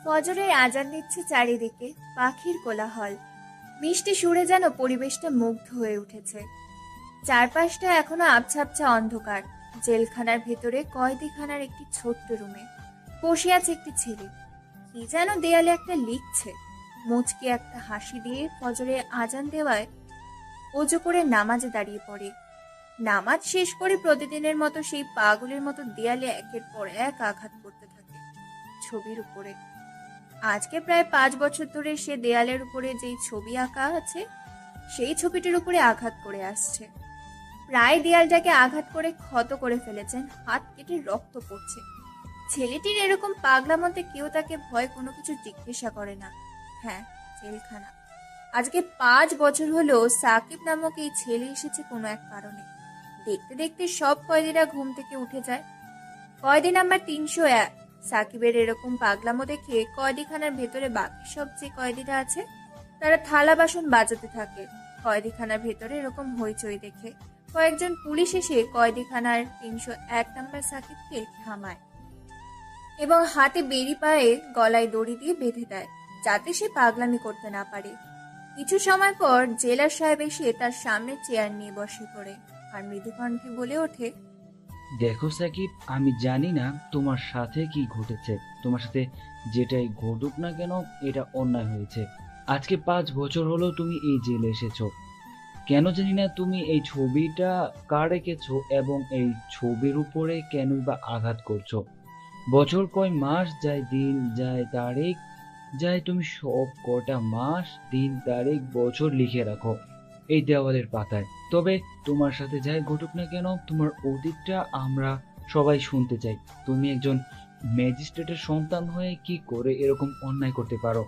ফজরের আজান দিচ্ছে চারিদিকে, পাখির কোলাহল। মিষ্টি সুরে যেন পরিবেশটা মুগ্ধ হয়ে উঠেছে। চারপাশটা এখনো আবছা আবছা অন্ধকার। জেলখানার ভেতরে কয়েদিখানার একটি ছোট্ট রুমে বসে আছে একটি ছেলে। কি যেন দেয়ালে একটা লিখছে। মুচকি একটা হাসি দিয়ে ফজরে আজান দেওয়ায় অজু করে নামাজে দাঁড়িয়ে পড়ে। নামাজ শেষ করে প্রতিদিনের মতো সেই পাগলের মতো দেয়ালে একের পর এক আঘাত করতে থাকে ছবির উপরে। আজকে প্রায় 5 বছর ধরে সে দেয়ালের উপরে যেই ছবি আঁকা আছে সেই ছবিটির উপরে আঘাত করে আসছে। প্রায় দেয়ালটাকে আঘাত করে ক্ষত করে ফেলেছেন, হাত কেটে রক্ত পড়ছে। ছেলেটির এরকম পাগলামতে কেউ তাকে ভয় কোনো কিছু জিজ্ঞাসা করে না। হ্যাঁ, জেলখানা। আজকে 5 বছর হলো সাকিব নামক এই ছেলে এসেছে কোনো এক কারণে। দেখতে দেখতে সব কয়েদিরা ঘুম থেকে উঠে যায়। কয়েদি নাম্বার 301। সাকিবের এরকম পাগলামো দেখে কয়েদিখানার ভেতরে বাকি সব যে কয়েদিরা আছে তারা থালা বাসন বাজাতে থাকে। কয়েদিখানার ভেতরে এরকম হইচই দেখে কয়েকজন পুলিশ এসে কয়েদিখানার 301 নাম্বার সাকিবকে থামায় এবং হাতে বেরি পায়ে গলায় দড়ি দিয়ে বেঁধে দেয়, যাতে সে পাগলামি করতে না পারে। কিছু সময় পর জেলার সাহেব এসে তার সামনে চেয়ার নিয়ে বসে পড়ে আর মৃদু কণ্ঠে বলে ওঠে, দেখো সাকিব, আমি জানি না তোমার সাথে কি ঘটেছে। তোমার সাথে যেটাই ঘটুক না কেন, এটা অন্যায় হয়েছে। আজকে 5 বছর হলো তুমি এই জেলে এসেছো। কেন জানি না তুমি এই ছবিটা কার এঁকেছো এবং এই ছবির উপরে কেনই বা আঘাত করছো। বছর কয় মাস যায়, দিন যায়, তারিখ যায়, তুমি সব কটা মাস, দিন, তারিখ, বছর লিখে রাখো এই দেওয়ালের পাতায়। তবে তোমার সাথে যাই ঘটুক না কেন, তোমার অতীতটা আমরা সবাই শুনতে চাই। তুমি একজন ম্যাজিস্ট্রেটের সন্তান হয়ে কি করে এরকম অন্যায় করতে পারো?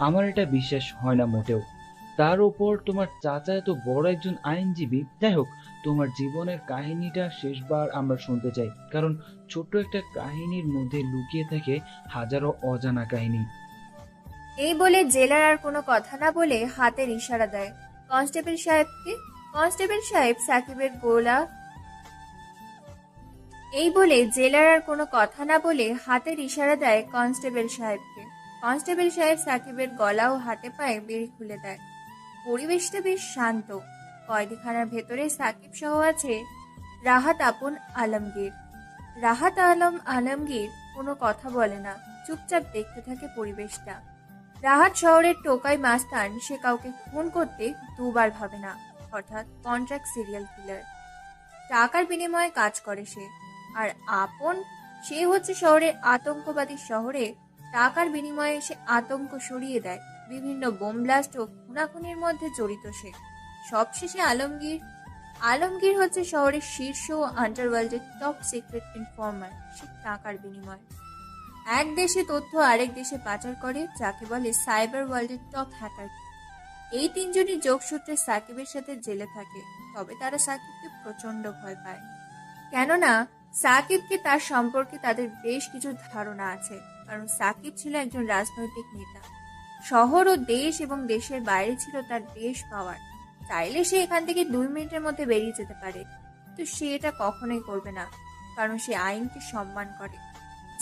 আমার এটা বিশ্বাস হয় না মোটেও। তার উপর তোমার চাচা এত বড় একজন আইনজীবী। যাই হোক, তোমার জীবনের কাহিনীটা শেষবার আমরা শুনতে চাই, কারণ ছোট্ট একটা কাহিনীর মধ্যে লুকিয়ে থাকে হাজারো অজানা কাহিনী। এই বলে জেলার আর কোনো কথা না বলে হাতের ইশারা দেয় কনস্টেবল সাহেবকে। কনস্টেবল সাহেব সাকিবের গোলা এই বলে জেলার আর কোনো কথা না বলে হাতের ইশারা দেয় কনস্টেবল সাহেবকে। কনস্টেবল সাহেব সাকিবের গলা ও হাতে পায়ে বেড়ি খুলে দেয়। পরিবেশটা বেশ শান্ত। কয়েদিখানার ভেতরে সাকিব সহ আছে রাহাত আপন আলমগীর। রাহাত আলমগীর কোনো কথা বলে না, চুপচাপ দেখতে থাকে পরিবেশটা। রাহাত শহরের টোকাই মাস্তান, সে কাউকে খুন করতে দুবার ভাবে না। অর্থাৎ কন্ট্রাক্ট সিরিয়াল কিলার। টাকার বিনিময়ে কাজ করে সে। আর আপন, সে হচ্ছে শহরের আতঙ্কবাদী। শহরে টাকার বিনিময়ে সে আতঙ্ক সরিয়ে দেয়। বিভিন্ন বোম ব্লাস্ট ও খুনাখুনির মধ্যে জড়িত সে। সবশেষে আলমগীর। আলমগীর হচ্ছে শহরের শীর্ষ ও আন্ডারওয়ার্ল্ডের টপ সিক্রেট ইনফর্মার। সে টাকার বিনিময়ে এক দেশে তথ্য আরেক দেশে পাচার করে, যাকে বলে সাইবার ওয়ার্ল্ডের টপ হ্যাকার। এই তিনজনই যোগসূত্রে সাকিবের সাথে জেলে থাকে। তবে তারা সাকিবকে প্রচন্ড ভয় পায়, কেননা সাকিবকে তার সম্পর্কে তাদের বেশ কিছু ধারণা আছে। কারণ সাকিব ছিল একজন রাজনৈতিক নেতা। শহর ও দেশ এবং দেশের বাইরে ছিল তার বেশ পাওয়ার। চাইলে সে এখান থেকে 2 মিনিটের মধ্যে বেরিয়ে যেতে পারে, কিন্তু সে এটা কখনোই করবে না, কারণ সে আইনকে সম্মান করে।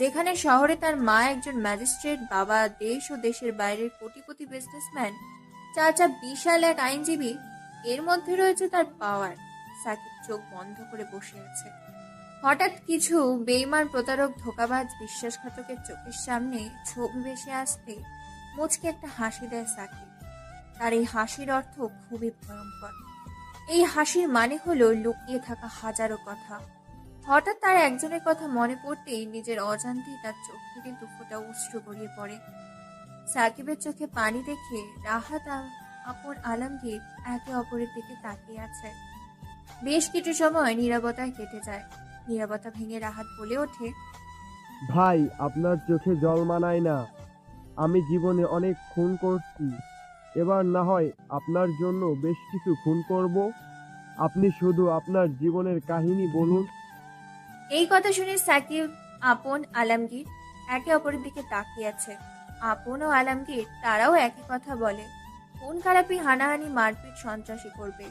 যেখানে শহরে তার মা একজন ম্যাজিস্ট্রেট, বাবা দেশ ও দেশের বাইরের কোটিপতি বিজনেসম্যান, চাচা বিশাল এক আইনজীবী, এর মধ্যে রয়েছে তার পাওয়ার। সাকিব চোখ বন্ধ করে বসে আছে। হঠাৎ কিছু বেইমান, প্রতারক, ধোঁকাবাজ, বিশ্বাসঘাতকের চোখের সামনে ছবি ভেসে আসতে মুচকে একটা হাসি দেয় সাকিব। তার এই হাসির অর্থ খুবই ভয়ঙ্কর। এই হাসির মানে হলো লুকিয়ে থাকা হাজারো কথা। হঠাৎ তার একজনের কথা মনে পড়তেই নিজের অজান্তেই তার চোখ থেকে দুফোঁটা অশ্রু গড়িয়ে পড়ে। সাকিবের চোখে পানি দেখে রাহাত আপন আলমগীর একে অপরের দিকে তাকিয়ে আছে। বেশ কিছু সময় নীরবতায় কেটে যায়। নীরবতা ভেঙে রাহাত বলে ওঠে, ভাই, আপনার চোখে জল মানায় না। আমি জীবনে অনেক খুন করছি, এবার না হয় আপনার জন্য বেশ কিছু খুন করব। আপনি শুধু আপনার জীবনের কাহিনী বলুন। এই কথা শুনে সাকিব, আপন, আলমগীর একে অপরের দিকে তাকিয়ে আছে। আপন ও আলমগীর তারাও একই কথা বলে, খুন খারাপি, হানাহানি, মারপিট, সন্ত্রাসী করবে।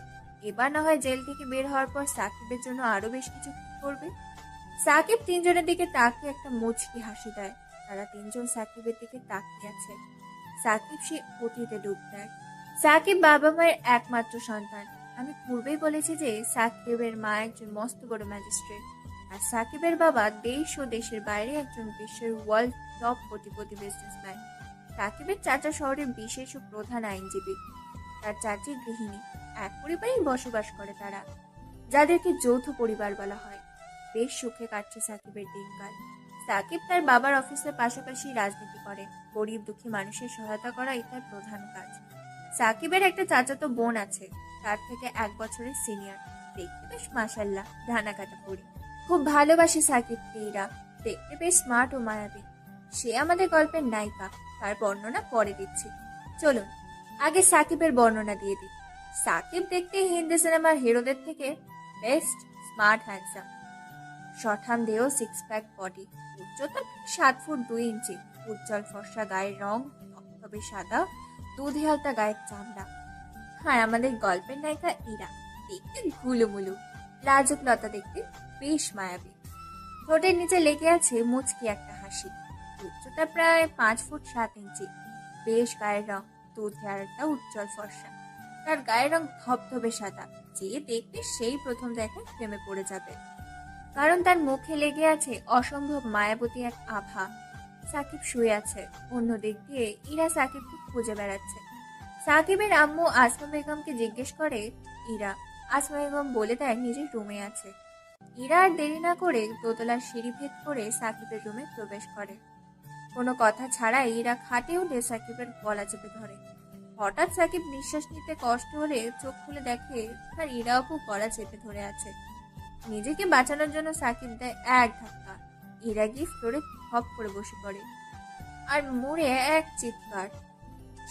এবার না হয় জেল থেকে বের হওয়ার পর সাকিবের জন্য আরো বেশ কিছু করবে। সাকিব তিনজনের দিকে তাকিয়ে একটা মুচকি হাসি দেয়। তারা তিনজন সাকিবের দিকে তাকিয়ে আছে। সাকিব সে অতীতে ডুব দেয়। সাকিব বাবা মায়ের একমাত্র সন্তান। আমি পূর্বেই বলেছি যে সাকিবের মা একজন মস্ত বড় ম্যাজিস্ট্রেট, আর সাকিবের বাবা দেশ ও দেশের বাইরে একজন বিশ্বের ওয়ার্ল্ড টপ কোটিপতি বিজনেসম্যান। সাকিবের চাচা শহরের বিশেষ ও প্রধান আইনজীবী, তার চাচি গৃহিণী। এক পরিবারেই বসবাস করে তারা, যাদেরকে যৌথ পরিবার বলা হয়। বেশ সুখে কাটছে সাকিবের দিনকাল। সাকিব তার বাবার অফিসের পাশাপাশি রাজনীতি করে। গরিব দুঃখী মানুষের সহায়তা করাই তার প্রধান কাজ। সাকিবের একটা চাচাতো বোন আছে, তার থেকে 1 বছরের সিনিয়র। দেখতে বেশ মাশাল্লাহ, ধানা কাটা পরি। খুব ভালোবাসে সাকিবকে ইরা। দেখতে বেশ স্মার্ট ও মায়াবী। সে আমাদের গল্পের নায়িকা। তার বর্ণনা পরে দিচ্ছি। চলুন আগে সাকিবের বর্ণনা দিয়ে দিই। সাকিব দেখতে হিন্দি সিনেমার হিরোদের থেকে বেস্ট, স্মার্ট, হ্যান্ডসাম। শঠাম দেহ, 6 প্যাক বডি, উচ্চতা 7 ফুট 2 ইঞ্চি, উজ্জ্বল ফর্সা গায়ের রং, ধবধবে সাদা, দুধে হালতা গায়ের চামড়া। হ্যাঁ, আমাদের গল্পের নায়িকা ইরা। দেখতে ঘুলুমুলু, লাজুক লতা, দেখতে বেশ মায়াবী। ঠোঁটের নিচে লেগে আছে মুচকি একটা হাসি। উচ্চতা প্রায় 5 ফুট 7 ইঞ্চি, বেশ গায়ের রং, দুধে হালতা, উজ্জ্বল ফর্সা। তার গায়ের রং ধবধবে সাদা। যে দেখবে সেই প্রথম দেখায় প্রেমে পড়ে যাবে, কারণ তার মুখে লেগে আছে অসম্ভব মায়াবতী এক আভা। সাকিব শুয়ে আছে, অন্য দিক দিয়ে ইরা সাকিবকে খুঁজে বেড়াচ্ছে। সাকিবের আম্মু আসমা বেগমকে জিজ্ঞেস করে ইরা। আসমা বেগম বলে দেয় নিজের রুমে আছে। ইরা আর দেরি না করে দোতলার সিঁড়ি ভেদ করে সাকিবের রুমে প্রবেশ করে। কোনো কথা ছাড়াই ইরা খাটে উঠে সাকিবের গলা চেপে ধরে। হঠাৎ সাকিব নিঃশ্বাস নিতে কষ্ট হলে চোখ খুলে দেখে তার ইরা আপু গলা চেপে ধরে আছে। নিজেকে বাঁচানোর জন্য সাকিব দেয় এক ধাক্কা। ইরা গিয়ে ফ্লোরে হপ করে বসে পড়ে আর মুড়ে এক চিৎকার।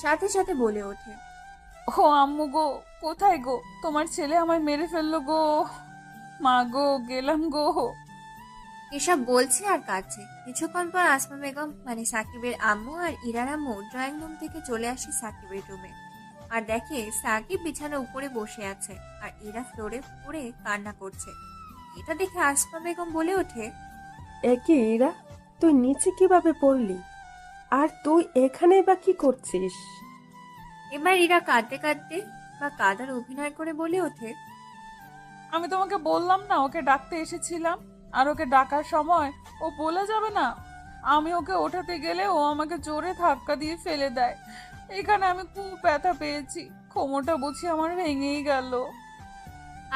সাথে সাথে বলে ওঠে, ও আম্মু গো, কোথায় গো? তোমার ছেলে আমায় মেরে ফেললো গো। মা গো, গেলাম গো। এসব বলছে আর কাঁদছে। কিছুক্ষণ পর আসমা বেগম মানে সাকিবের আম্মু আর ইরার আম্মু ড্রয়িং রুম থেকে চলে আসে সাকিবের রুমে, আর দেখে সাকিব বিছানার উপরে বসে আছে আর ইরা ফ্লোরে পড়ে কান্না করছে। এটা দেখে আসমা বেগম বলে ওঠে, একই ইরা, তুই নিচে কিভাবে পড়লি? আর তুই এখানে বা কি করছিস? এবার ইরা কাঁদতে কাঁদতে বা কাদার অভিনয় করে বলে ওঠে, আমি তোমাকে বললাম না ওকে ডাকতে এসেছিলাম, আর ওকে ডাকার সময় ও বলে যাবে না। আমি ওকে ওঠাতে গেলে ও আমাকে জোরে ধাক্কা দিয়ে ফেলে দেয়। এখানে আমি খুব ব্যথা পেয়েছি, কোমরটা বুঝি আমার ভেঙেই গেল।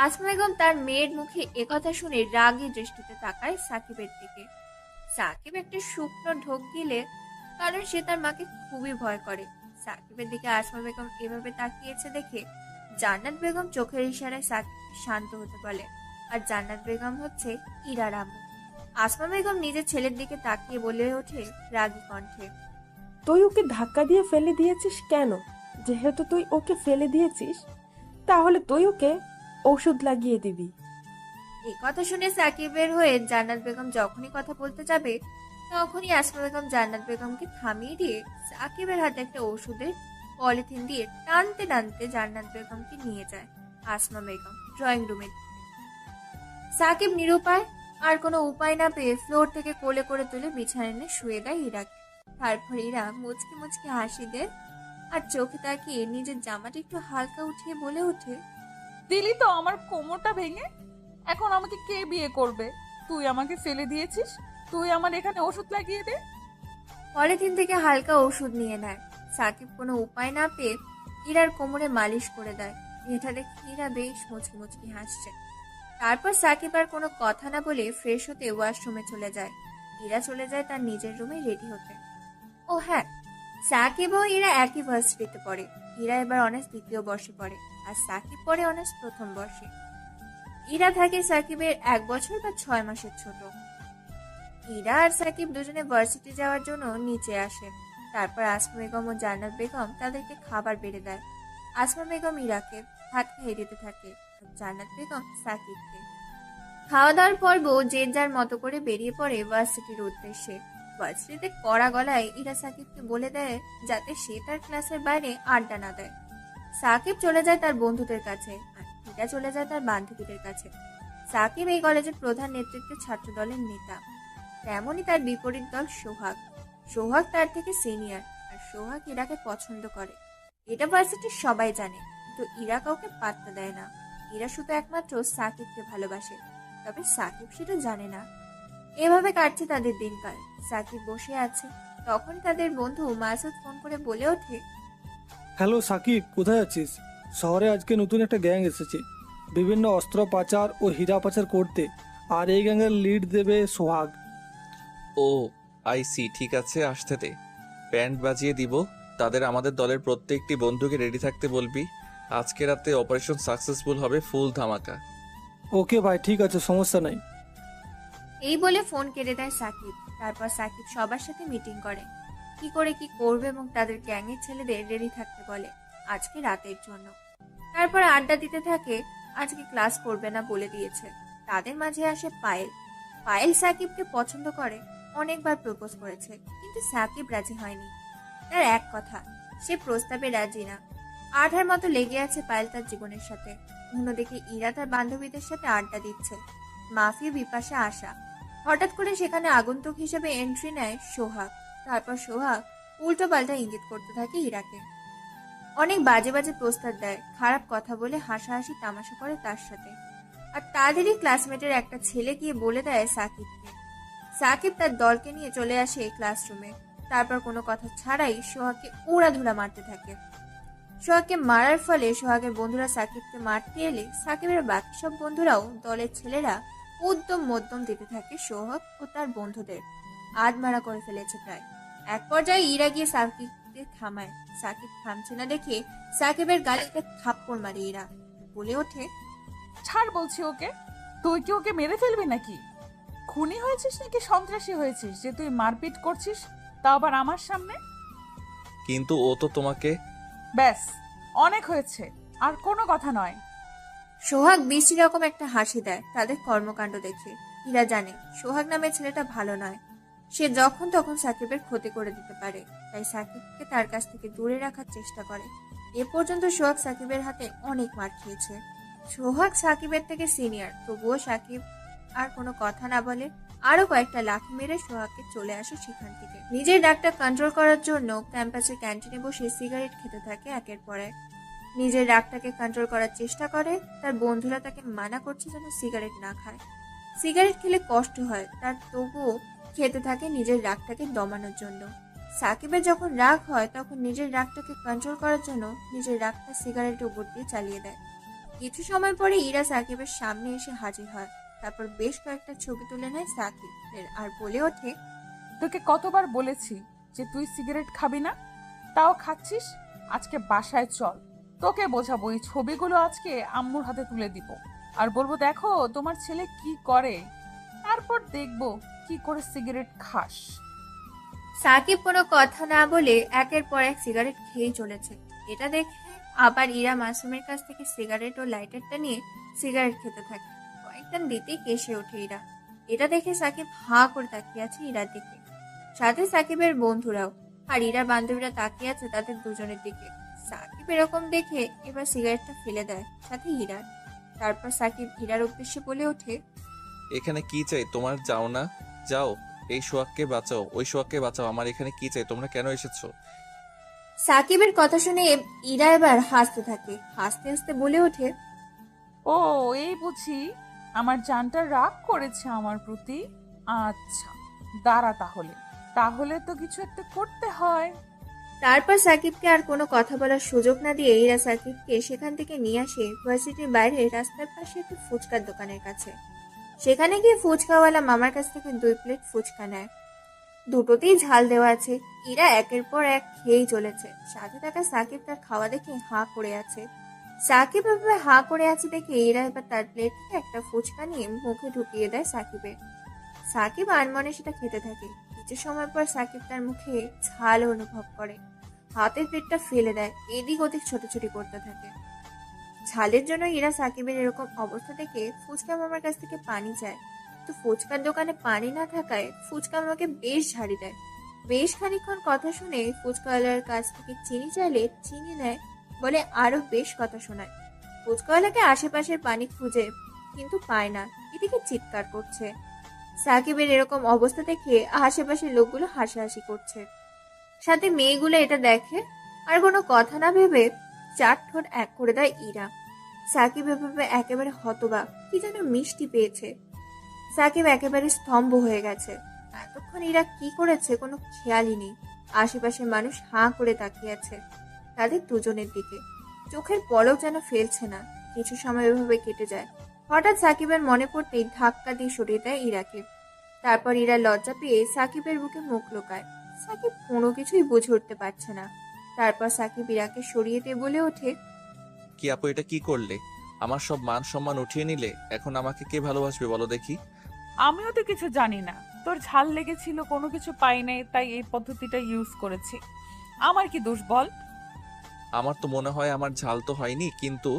আসমা বেগম তার মেয়ের মুখে একথা শুনে রাগী দৃষ্টিতে তাকায় সাকিবের দিকে। সাকিব একটা শুকনো ঢোক গিলে, কারণ সে তার মাকে খুবই ভয় করে। সাকিবের দিকে আসমা বেগম এভাবে তাকিয়েছে দেখে জান্নাত বেগম চোখের ইশারায় সাকিবকে শান্ত হতে বলে। আর জান্নাত বেগম হচ্ছে ইরার আম্মু। আসমা বেগম নিজের ছেলের দিকে তাকিয়ে বলে ওঠে রাগী কণ্ঠে, তুই ওকে ধাক্কা দিয়ে ফেলে দিয়েছিস কেন? যেহেতু তুই ওকে ফেলে দিয়েছিস, তাহলে তুই ওকে ওষুধ লাগিয়ে দিবি। এই কথা শুনে সাকিবের হয়ে জান্নাত বেগম যখনই কথা বলতে যাবে, তখনই আসমা বেগম জান্নাত বেগমকে থামিয়ে দিয়ে সাকিবের হাতে একটা ওষুধের পলিথিন দিয়ে টানতে টানতে জান্নাত বেগমকে নিয়ে যায় আসমা বেগম ড্রয়িং রুমে। সাকিব নিরুপায়, আর কোনো উপায় না পেয়ে ফ্লোর থেকে কোলে করে তুলে বিছানায় এনে শুয়ে দেয় ইরাকে। তারপর ইরা মুচকি মুচকি হাসি দেয় আর চোখে তাকিয়ে নিজের জামাটা একটু হালকা উঠিয়ে বলে ওঠে, দিলি তো আমার কোমরটা ভেঙে। এখন আমাকে কে বিয়ে করবে? তুই আমাকে ফেলে দিয়েছিস, তুই আমার এখানে ওষুধ লাগিয়ে দে। পলিথিন থেকে হালকা ওষুধ নিয়ে নেয়। সাকিব কোনো উপায় না পেয়ে ইরার কোমরে মালিশ করে দেয়। এটা দেখে ইরা বেশ মুচকি মুচকি হাসছে। তারপর সাকিব আর কোনো কথা না বলে ফ্রেশ হতে ওয়াশরুমে চলে যায়। ইরা চলে যায় তার নিজের রুমে রেডি হতে। ও হ্যাঁ, সাকিব ও ইরা একই ভার্সিটিতে পড়ে। ইরা এবার অনার্স 2য় বর্ষে পড়ে আর সাকিব পড়ে অনার্স 1ম বর্ষে। ইরা থাকে সাকিবের 1 বছর বা 6 মাসের ছোট। ইরা আর সাকিব দুজনে ভার্সিটি যাওয়ার জন্য নিচে আসে। তারপর আসমা বেগম ও জান্নাত বেগম তাদেরকে খাবার বেড়ে দেয়। আসমা বেগম ইরাকে ভাত খাইয়ে দিতে থাকে আর জান্নাত বেগম সাকিবকে। খাওয়া দাওয়ার পর্ব যে যার মতো করে বেরিয়ে পড়ে ভার্সিটির উদ্দেশ্যে। ভার্সিটিতে কড়া গলায় ইরা সাকিবকে বলে দেয় যাতে সে তার ক্লাসের বাইরে আড্ডা না দেয়। সাকিব চলে যায় তার বন্ধুদের কাছে আর ইরা চলে যায় তার বান্ধবীদের কাছে। সাকিব এই কলেজের প্রধান নেতৃত্বের ছাত্র দলের নেতা, তেমনই তার বিপরীত দল সোহাগ। সোহাগ তার থেকে সিনিয়র, আর সোহাগ ইরাকে পছন্দ করে। এটা ভার্সিটির সবাই জানে, কিন্তু ইরা কাউকে পাত্তা দেয় না। ইরা শুধু একমাত্র সাকিবকে ভালোবাসে, তবে সাকিব সেটা জানে না। এভাবে কাটছে তাদের দিনকাল। সাকিব বসে আছে, তখন তাদের বন্ধু মাসুদ ফোন করে বলে ওঠে, হ্যালো সাকিব, কোথায় আছিস? শহরে আজকে নতুন একটা গ্যাং এসেছে বিভিন্ন অস্ত্র পাচার ও হীরা পাচার করতে, আর এই গ্যাংয়ের লিড দেবে সোহাগ। ও আইসি, ঠিক আছে, আসতে দে। ব্যান্ড বাজিয়ে দিব। তাদের আমাদের দলের প্রত্যেকটি বন্ধুকে রেডি থাকতে বলবি। আজকে রাতে অপারেশন সাকসেসফুল হবে, ফুল ধামাকা। ওকে ভাই, ঠিক আছে, সমস্যা নাই। এই বলে ফোন কেটে দেয় সাকিব। তারপর সাকিব সবার সাথে মিটিং করে, কি করে কি করবে এবং তাদের গ্যাংয়ের ছেলেদের রেডি থাকতে বলে আজকে রাতের জন্য। তারপর আড্ডা দিতে থাকে। আজকে ক্লাস করবে না বলে দিয়েছে। তাদের মাঝে আসে পায়েল। পায়েল সাকিবকে পছন্দ করে, অনেকবার প্রপোজ করেছে, কিন্তু সাকিব রাজি হয়নি। তার এক কথা, সে প্রস্তাবে রাজি না। আঠার মতো লেগে আছে পায়েল তার জীবনের সাথে। অন্যদিকে ইরা তার বান্ধবীদের সাথে আড্ডা দিচ্ছে। মাফি বিপাশা আসা। হঠাৎ করে সেখানে আগন্তুক হিসেবে এন্ট্রি নেয় সোহাগ। তারপর সোহাগ উল্টো পাল্টা ইঙ্গিত করতে থাকে ইরাকে। অনেক বাজে বাজে প্রস্তাব দেয়, খারাপ কথা বলে হাসাহাসি তামাশা করে তার সাথে। আর তাদেরই ক্লাসমেটের একটা ছেলে গিয়ে বলে দেয় সাকিবকে। সাকিব তার দলকে নিয়ে চলে আসে ক্লাসরুমে। তারপর কোনো কথা ছাড়াই সোহাগকে উড়াধুরা মারতে থাকে। সোহাগকে মারার ফলে সোহাগের বন্ধুরা সাকিবকে মারতে এলে সাকিবের বাকি সব বন্ধুরাও দলের ছেলেরা উদ্যম মধ্যম দিতে থাকে সোহাগ ও তার বন্ধুদের। আধমারা করে ফেলেছে প্রায়। এক পর্যায়ে ইরা গিয়ে সাকিবকে থামায়। সাকিব থামছে না দেখে সাকিবের গালে একটা থাপ্পড় মারে ইরা। বলে ওঠে, ছাড় বলছি ওকে। তুই কি ওকে মেরে ফেলবি নাকি? খুনি হয়েছিস নাকি সন্ত্রাসী হয়েছিস যে তুই মারপিট করছিস, তাও আবার আমার সামনে? কিন্তু ও তো তোমাকে। ব্যাস, অনেক হয়েছে, আর কোনো কথা নয়। সোহাগ বিশ্রী রকম একটা হাসি দেয় তাদের কর্মকাণ্ড দেখে। ইরা জানে সোহাগ নামের ছেলেটা ভালো নয়। সে যখন তখন সাকিবের ক্ষতি করে দিতে পারে, তাই সাকিবকে তার কাছ থেকে দূরে রাখার চেষ্টা করে। এ পর্যন্ত সোহাগ সাকিবের হাতে অনেক মার খেয়েছে। সোহাগ সাকিবের থেকে সিনিয়র, তবুও সাকিব আর কোনো কথা না বলে আরো কয়েকটা লাথি মেরে সোহাগকে চলে আসে সেখান থেকে। নিজের রাগটা কন্ট্রোল করার জন্য ক্যাম্পাসের ক্যান্টিনে বসে সিগারেট খেতে থাকে একের পর এক। নিজের রাগটাকে কন্ট্রোল করার চেষ্টা করে। তার বন্ধুরা তাকে মানা করছে যেন সিগারেট না খায়। সিগারেট খেলে কষ্ট হয় তার, তবুও খেতে থাকে নিজের রাগটাকে দমানোর জন্য। সাকিবের যখন রাগ হয় তখন নিজের রাগটাকে কন্ট্রোল করার জন্য নিজের রাগটা সিগারেটের উপর দিয়ে চালিয়ে দেয়। কিছু সময় পরে ইরা সাকিবের সামনে এসে হাজির হয়। তারপর বেশ কয়েকটা ছবি তুলে নেয় সাকিবের আর বলে ওঠে, তোকে কতবার বলেছি যে তুই সিগারেট খাবি না, তাও খাচ্ছিস। আজকে বাসায় চল, তোকে বোঝাবো। এই ছবিগুলো আজকে আম্মুর হাতে তুলে দিব, আর বলবো দেখো তোমার ছেলে কি করে, তারপর দেখবো কি করে সিগারেট খাস। সাকিব কোনো কথা না বলে একের পর এক সিগারেট খেয়েই চলেছে। এটা দেখে আবার ইরা মাসুমের কাছ থেকে সিগারেট ও লাইটারটা নিয়ে সিগারেট খেতে থাকে। কয়েকটা দিতেই কেসে ওঠে ইরা। এটা দেখে সাকিব হাঁ করে তাকিয়ে আছে ইরার দিকে, সাথে সাকিবের বন্ধুরাও। আর ইরার বান্ধবীরা তাকিয়ে আছে তাদের দুজনের দিকে। সাকিব এরকম দেখে এবার সিগারেটটা ফেলে দেয়, সাথে ইরার। তারপর সাকিব ইরার উদ্দেশ্যে বলে ওঠে, এখানে কি চাই তোমার? যাও না, যাও। এই সোহাগকে বাঁচাও, ওই সোহাগকে বাঁচাও। আমার এখানে কি চাই? তোমরা কেন এসেছো? সাকিবের কথা শুনে ইরা এবার হাসতে থাকে। হাসতে হাসতে বলে ওঠে, ও, এই বুঝি আমার জানটা রাগ করেছে আমার প্রতি। আচ্ছা, দাঁড়া তাহলে। তাহলে তো কিছু একটা করতে হয়। তারপর সাকিবকে আর কোনো কথা বলার সুযোগ না দিয়ে ইরা সাকিবকে সেখান থেকে নিয়ে আসে ভার্সিটির বাইরে রাস্তার পাশে একটি ফুচকার দোকানের কাছে। সেখানে গিয়ে ফুচকাওয়ালা মামার কাছ থেকে 2 প্লেট ফুচকা নেয়। দুটোতেই ঝাল দেওয়া আছে। ইরা একের পর এক খেয়েই চলেছে। সাথে থাকা সাকিব তার খাওয়া দেখে হাঁ করে আছে। সাকিব এভাবে হাঁ করে আছে দেখে ইরা এবার তার প্লেট থেকে একটা ফুচকা নিয়ে মুখে ঢুকিয়ে দেয় সাকিবের। সাকিব আনমনে সেটা খেতে থাকে। কিছু সময় পর সাকিব তার মুখে ঝাল অনুভব করে। হাতের প্লেটটা ফেলে দেয়, এদিক ওদিক ছোটাছুটি করতে থাকে। ঝালের জন্য ইরা সাকিবের এরকম অবস্থা দেখে ফুচকা মামার কাছ থেকে পানি চায়। তো ফুচকার দোকানে পানি না থাকায় ফুচকা মামাকে বেশ ঝাড়ি দেয়। বেশ খানিকক্ষণ কথা শুনে ফুচকাওয়ালার কাছ থেকে চিনি চাইলে চিনি নেয়, বলে আরো বেশ কথা শোনায়। ফুচকাওয়ালাকে আশেপাশের পানি খুঁজে কিন্তু পায় না, এদিকে চিৎকার করছে। সাকিবের এরকম অবস্থা দেখে আশেপাশের লোকগুলো হাসাহাসি করছে। সাথে মেয়েগুলো এটা দেখে আর কোনো কথা না ভেবে চার ঠোঁট এক করে দেয় ইরা। সাকিব এভাবে একেবারে হতবাক, কি যেন মিষ্টি পেয়েছে। সাকিব একেবারে স্তম্ভ হয়ে গেছে। এতক্ষণ ইরা কি করেছে কোনো খেয়ালই নেই। আশেপাশের মানুষ হাঁ করে তাকিয়ে আছে তাদের দুজনের দিকে, চোখের পলক যেন ফেলছে না। কিছু সময় এভাবে কেটে যায়। হঠাৎ সাকিবের মনে পড়তেই ধাক্কা দিয়ে সরিয়ে দেয় ইরাকে। তারপর ইরা লজ্জা পেয়ে সাকিবের বুকে মুখ লুকায়। সাকিব কোনো কিছুই বুঝে উঠতে পারছে না। তারপর সাকিব ইরাকে সরিয়ে দিয়ে বলে ওঠে, কি আপু, এটা কি করলে? আমার সব মান সম্মান উঠিয়ে নিলে। এখন আমাকে কে ভালোবাসবে বলো দেখি? আমিও তো কিছু জানি না, তোর ঝাল লেগেছিল, কোনো কিছু পাই নাই, তাই এই পদ্ধতিটা ইউজ করেছি। আমার কি দোষ বল? আমার তো মনে হয় আমার ঝাল তো হয়নি, কিন্তু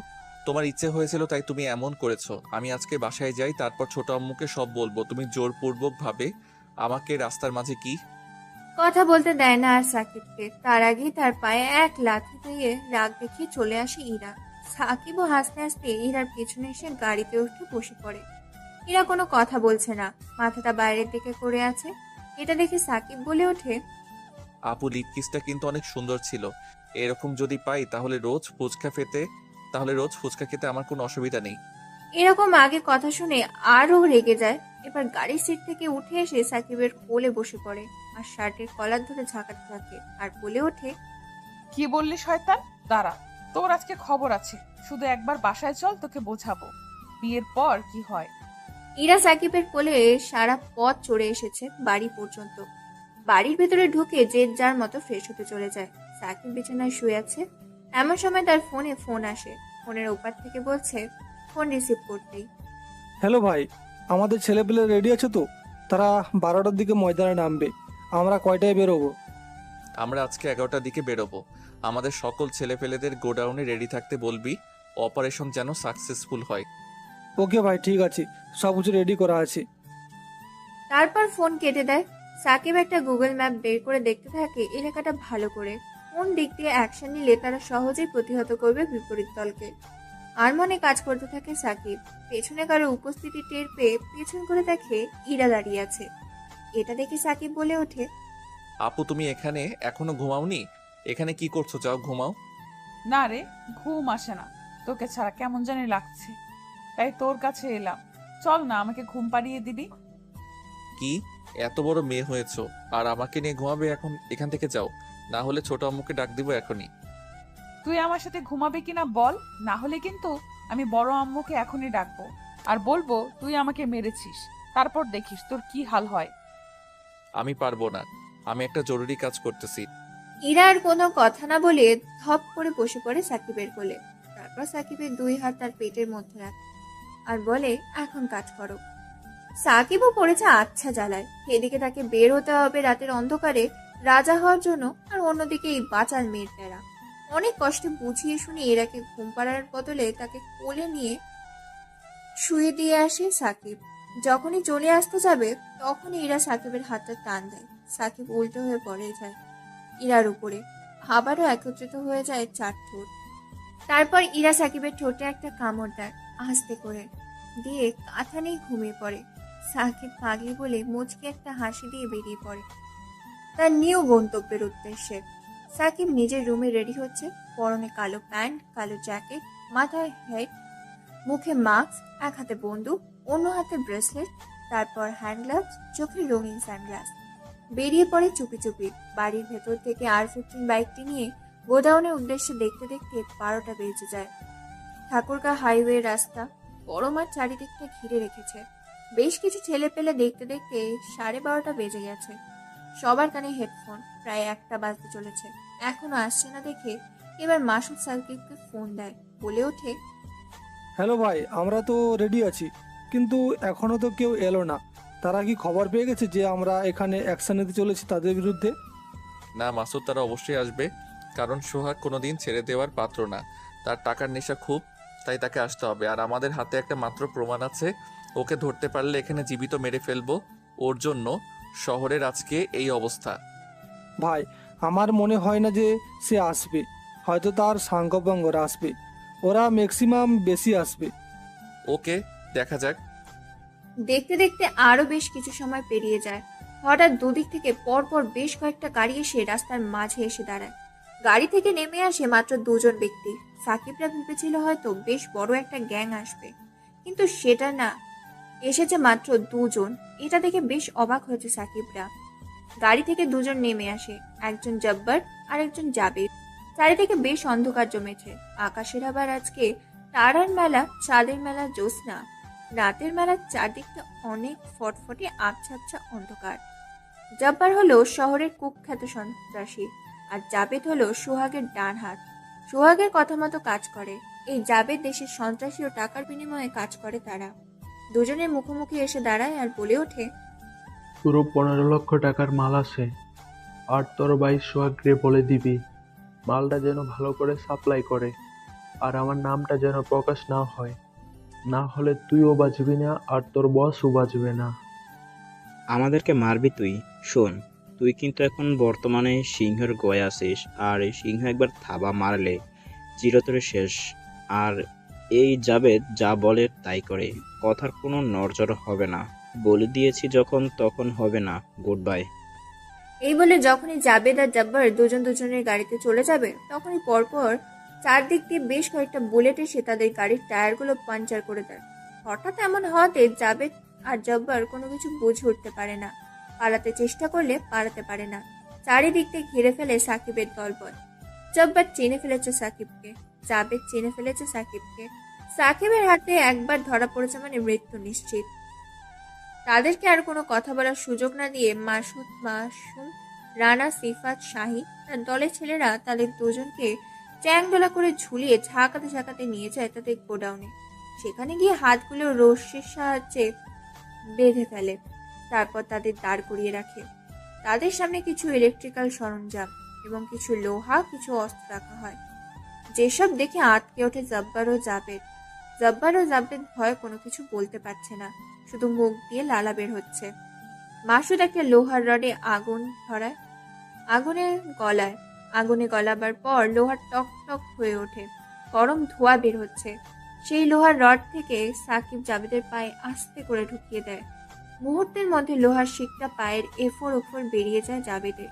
তোমার ইচ্ছে হয়েছিল তাই তুমি এমন করেছো। আমি আজকে বাসায় যাই, তারপর ছোট আম্মুকে সব বলবো তুমি জোরপূর্বক ভাবে আমাকে রাস্তার মাঝে কি। কথা বলতে দেয় না আর সাকিবকে। তার আগেই তার পায়ে এক লাথি দিয়ে রাগ দেখিয়ে চলে আসে ইরা। সাকিবও হাসতে হাসতে ইরার পেছনে এসে গাড়িতে উঠে বসে পড়ে। ইরা কোনো কথা বলছে না, মাথাটা বাইরের দিকে করে আছে। এটা দেখে সাকিব বলে ওঠে, আপু, লিপ কিসটা কিন্তু অনেক সুন্দর ছিল। এরকম যদি পাই তাহলে রোজ ফুচকা খেতে আমার কোনো অসুবিধা নেই। এরকম আগে কথা শুনে আরও রেগে যায়। এবার গাড়ির সিট থেকে উঠে এসে সাকিবের কোলে বসে পড়ে আর শার্টের কলার ধরে ঝাঁকাতে থাকে আর বলে ওঠে, কি বললি শয়তান? দাঁড়া, তোর আজকে খবর আছে। শুধু একবার বাসায় চল, তোকে বোঝাবো বিয়ের পর কি হয়। ইরা সাকিবের কোলে সারা পথ চড়ে এসেছে বাড়ি পর্যন্ত। বাড়ির ভেতরে ঢুকে যে যার মতো ফ্রেশ হতে চলে যায়। সাকিব বিছানায় শুয়ে আছে। এমন সময় তার ফোনে ফোন আসে। ফোনের ওপার থেকে বলছে, ফোন রিসিভ করতেই, হ্যালো ভাই, আমাদের ছেলেপেলে রেডি আছে তো? তারা 12টার দিকে ময়দানে নামবে। আমরা কয়টায় বেরোবো? আমরা আজকে 11টার দিকে বেরোবো। আমাদের সকল ছেলেপেলেদের গোডাউনে রেডি থাকতে বলবি, অপারেশন যেন সাকসেসফুল হয়। ওকে ভাই, ঠিক আছে, সব কিছু রেডি করা আছে। তারপর ফোন কেটে দেয়। সাকিব একটা গুগল ম্যাপ বের করে দেখতে থাকে এলাকাটা ভালো করে। কোন দিক দিয়ে অ্যাকশন নিলে তারা সহজেই প্রতিহত করবে বিপরীত দলকে। আর মনে কাজ করতে থাকে সাকিব। পেছনে কারো উপস্থিতি টের পেয়ে পেছন করে দেখে ইরা দাঁড়িয়ে আছে। এটা দেখে সাকিব বলে ওঠে, আপু, তুমি এখানে এখনো ঘুমাওনি? এখানে কি করছো? যাও ঘুমাও। না রে, ঘুম আসে না, তোকে ছাড়া কেমন জানি লাগছে, তাই তোর কাছে এলাম। চল না, আমাকে ঘুম পাড়িয়ে দিবি। কি এত বড় মেয়ে হয়েছো আর আমাকে নিয়ে ঘুমাবে? এখন এখান থেকে যাও, না হলে ছোট আম্মুকে ডাক দিব এখনই। তুই আমার সাথে ঘুমাবি কিনা বল, না হলে কিন্তু আমি বড় আম্মুকে এখনই ডাকবো আর বলবো তুই আমাকে মেরেছিস। তারপর দেখিস তোর কি হাল হয়। আমি পারবো না, আমি একটা জরুরি কাজ করতেছি। ইরা আর কোনো কথা না বলে ধপ করে বসে পড়ে সাকিবের কোলে। তারপর সাকিবের দুই হাত তার পেটের মধ্যে রাখে আর বলে, এখন কাজ করো। সাকিবও পড়েছে আচ্ছা জ্বালায়। এদিকে তাকে বের হতে হবে রাতের অন্ধকারে রাজা হওয়ার জন্য, আর অন্যদিকে এই বাঁচার মেয়ের প্যারা। অনেক কষ্টে বুঝিয়ে শুনিয়ে ইরাকে ঘুম পাড়ার বদলে তাকে কোলে নিয়ে শুয়ে দিয়ে আসে সাকিব। যখনই চলে আসতে যাবে তখনই ইরা সাকিবের হাতটা টান দেয়। সাকিব উল্টো হয়ে পড়ে যায় ইরার উপরে। আবারও একত্রিত হয়ে যায় চার ঠোঁট। তারপর ইরা সাকিবের ঠোঁটে একটা কামড় দেয় আস্তে করে, দিয়ে কাঁথা নিয়ে ঘুমিয়ে পড়ে। সাকিব পাগলি বলে মুচকি একটা হাসি দিয়ে বেরিয়ে পড়ে তার নিউ গন্তব্যের উদ্দেশ্যে। সাকিব নিজের রুমে রেডি হচ্ছে। পরনে কালো প্যান্ট, কালো জ্যাকেট, মাথায় হেড, মুখে মাস্ক, এক হাতে বন্দুক, অন্য হাতে ব্রেসলেট, তারপর হ্যান্ড গ্লাভস, চোখে রঙিন সানগ্লাস। বেরিয়ে পড়ে চুপি চুপি। বাড়ির ভেতর থেকে R15 বাইকটি নিয়ে গোডাউনের উদ্দেশ্যে দেখতে দেখতে 12টা বেজে যায়। ঠাকুরগাঁ হাইওয়ে রাস্তা বড় মাঠ চারিদিকটা ঘিরে রেখেছে। বেশ কিছু ছেলে পেলে দেখতে দেখতে 12:30 বেজে গেছে। সবার কানে হেডফোন। প্রায় 1টা বাজতে চলেছে, এখনো আসছে না দেখে এবার মাসুদ সাকিবকে ফোন দেয়। বলে ওঠে, হ্যালো ভাই, আমরা তো রেডি আছি, কিন্তু এখনো তো কেউ এলো না। তারা কি খবর পেয়ে গেছে যে আমরা এখানে অ্যাকশন নিতে চলেছি তাদের বিরুদ্ধে? না মাসুদ, তারা অবশ্যই আসবে, কারণ সোহাগ কোনোদিন ছেড়ে দেওয়ার পাত্র না। তার টাকার নেশা খুব, তাই তাকে আসতে হবে। আর আমাদের হাতে একটা মাত্র প্রমাণ আছে, ওকে ধরতে পারলে এখানে জীবিত মেরে ফেলবো। ওর জন্য শহরের আজকে এই অবস্থা। ভাই, আমার মনে হয় না যে সে আসবে। হয়তো তার সাঙ্গপাঙ্গরা আসবে, ওরা ম্যাক্সিমাম বেশি আসবে। ওকে, দেখা যাক। দেখতে দেখতে আরো বেশ কিছু সময় পেরিয়ে যায়। হঠাৎ দুদিক থেকে পরপর বেশ কয়েকটা গাড়ি এসে রাস্তার মাঝে এসে দাঁড়ায়। গাড়ি থেকে নেমে আসে মাত্র দুজন ব্যক্তি। সাকিবরা ভেবেছিল হয়তো বেশ বড় একটা গ্যাং আসবে, কিন্তু সেটা না, এসেছে মাত্র দুজন। এটা দেখে বেশ অবাক হয়েছে সাকিবরা। গাড়ি থেকে দুজন নেমে আসে, একজন জব্বার আর একজন জাবেদ। চারিদিকে বেশ অন্ধকার জমেছে। আকাশের আবার আজকে তারার মেলা, চাঁদের মেলা, জ্যোৎস্না। রাতের মেলার চারদিকটা অনেক ফটফটে আবছা আবছা অন্ধকার। জব্বার হলো শহরের কুখ্যাত সন্ত্রাসী, আর জাবেদ হলো সোহাগের ডান হাত। সোহাগের কথা মতো কাজ করে এই জাবেদ। দেশের সন্ত্রাসী ও টাকার বিনিময়ে কাজ করে তারা। দুজনের মুখোমুখি এসে দাঁড়ায় আর বলে ওঠে, পুরো 15 লক্ষ টাকার মাল আছে, আর তোর ভাই সোহাগকে বলে দিবি মালটা যেন ভালো করে সাপ্লাই করে, আর আমার নামটা যেন প্রকাশ না হয়, না হলে তুইও বাঁচবি না আর তোর বসও বাঁচবে না। আমাদেরকে মারবি তুই? শোন, তুই কিন্তু এখন বর্তমানে সিংহের গয়ে আছিস, আর এই সিংহ একবার থাবা মারলে চিরতরে শেষ। আর এই জাবেদ যা বলে তাই করে, কথার কোনো নড়চড় হবে না। বলে দিয়েছি যখন, তখন হবে না। Good bye. এই বলে যখনই জাবেদ আর জব্বার দুজন দুজনের গাড়িতে চলে যাবে, তখনই পরপর চারদিক দিয়ে বেশ কয়েকটা বুলেট এসে তাদের গাড়ির টায়ারগুলো পাঞ্চার করে দেয়। হঠাৎ এমন হওয়াতে জাবেদ আর জব্বার কোনো কিছু বুঝে উঠতে পারে না। পালাতে চেষ্টা করলে পালাতে পারে না। চারিদিক দিয়ে ঘিরে ফেলে সাকিবের দলবল। জব্বার চিনে ফেলেছে সাকিবকে, জাবেদ চিনে ফেলেছে সাকিবকে। সাকিবের হাতে একবার ধরা পড়েছে মানে মৃত্যু নিশ্চিত। তাদেরকে আর কোনো কথা বলার সুযোগ না দিয়ে মাসুদ, মাসুম, রানা, সিফাত, শাহিন তার দলের ছেলেরা তাদের দুজনকে চ্যাংদোলা করে ঝুলিয়ে ঝাঁকাতে ঝাঁকাতে নিয়ে যায় তাদের গোডাউনে। সেখানে গিয়ে হাতগুলো রশ্মির সাহায্যে বেঁধে ফেলে। তারপর তাদের দাঁড় করিয়ে রাখে। তাদের সামনে কিছু ইলেকট্রিক্যাল সরঞ্জাম এবং কিছু লোহা, কিছু অস্ত্র রাখা হয়, যেসব দেখে আঁতকে ওঠে জব্বার ও জাবেদ। জব্বার ও জাবেদ ভয়ে কোনো কিছু বলতে পারছে না, শুধু মুখ দিয়ে লালা বের হচ্ছে। মাসুদ একটা লোহার রডে আগুন ধরায় আগুনে গলাবার পর লোহার টক টক হয়ে ওঠে, গরম ধোঁয়া বের হচ্ছে। সেই লোহার রড থেকে সাকিব জাবেদের পায়ে আস্তে করে ঢুকিয়ে দেয়। মুহূর্তের মধ্যে লোহার শিকটা পায়ের এফোর ওফর বেরিয়ে যায় জাবেদের।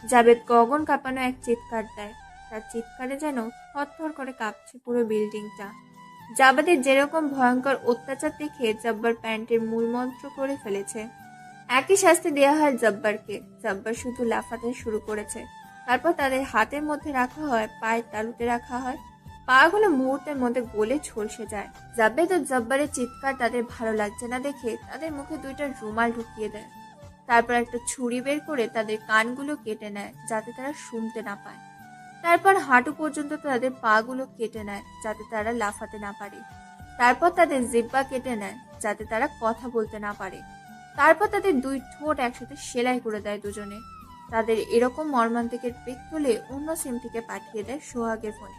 জাবেদ গগন কাঁপানো এক চিৎকার দেয়। তার চিৎকারে যেন থরথর করে কাঁপছে পুরো বিল্ডিংটা। জাবেদের যেরকম ভয়ঙ্কর অত্যাচার দেখে জব্বার প্যান্টের মূলমন্ত্র করে ফেলেছে। একই শাস্তি দেওয়া হয় জব্বারকে। জব্বার শুধু লাফাতে শুরু করেছে। তারপর তাদের হাতের মধ্যে রাখা হয়, পায়ের তালুতে রাখা হয়। পাগুলো মুহূর্তের মধ্যে গলে ঝলসে যায়। জাবেদ ও জব্বারের চিৎকার তাদের ভালো লাগছে না দেখে তাদের মুখে দুইটা রুমাল ঢুকিয়ে দেয়। তারপর একটা ছুরি বের করে তাদের কানগুলো কেটে নেয় যাতে তারা শুনতে না পায়। তারপর হাঁটু পর্যন্ত তাদের পাগুলো কেটে নেয় যাতে তারা লাফাতে না পারে। তারপর তাদের জিহ্বা কেটে নেয় যাতে তারা কথা বলতে না পারে। তারপর তাদের দুই ঠোঁট একসাথে সেলাই করে দেয় দুজনে। তাদের এরকম মর্মান্তিকের পিক তুলে অন্য সিম থেকে পাঠিয়ে দেয় সোহাগের ফোনে।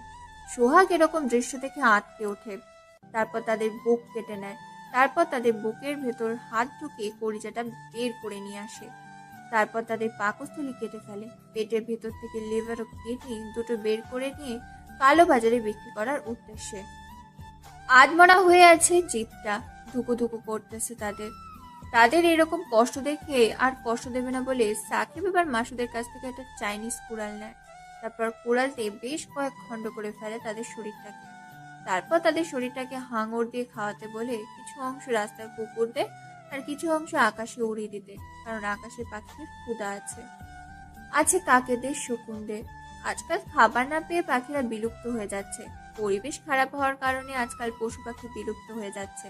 সোহাগ এরকম দৃশ্য দেখে আঁতকে ওঠে। তারপর তাদের বুক কেটে নেয়। তারপর তাদের বুকের ভেতর হাত ঢুকিয়ে কলিজাটা বের করে নিয়ে আসে। তারপর তাদের পাকস্থলী কেটে ফেলে। পেটের ভেতর থেকে লিভার ও কিডনি দুটো বের করে নিয়ে কালো বাজারে বিক্রি করার উদ্দেশ্যে। আধমরা হয়ে আছে জিপটা, ধুকু ধুকু করতেছে তাদের। তাদের এরকম কষ্ট দেখে আর কষ্ট দেবে না বলে সাকিব এবার মাসুদের কাছ থেকে একটা চাইনিজ কুড়াল নেয়। তারপর কুড়াল দিয়ে বেশ কয়েক খণ্ড করে ফেলে তাদের শরীরটাকে। তারপর তাদের শরীরটাকে হাঙর দিয়ে খাওয়াতে বলে কিছু অংশ রাস্তায় কুকুর দেয় আর কিছু অংশ আকাশে উড়িয়ে দিতে, কারণ আকাশের পাখির ক্ষুধা আছে কাকেদের, শকুনদের। আজকাল খাবার না পেয়ে পাখিরা বিলুপ্ত হয়ে যাচ্ছে। পরিবেশ খারাপ হওয়ার কারণে আজকাল পশু পাখি বিলুপ্ত হয়ে যাচ্ছে।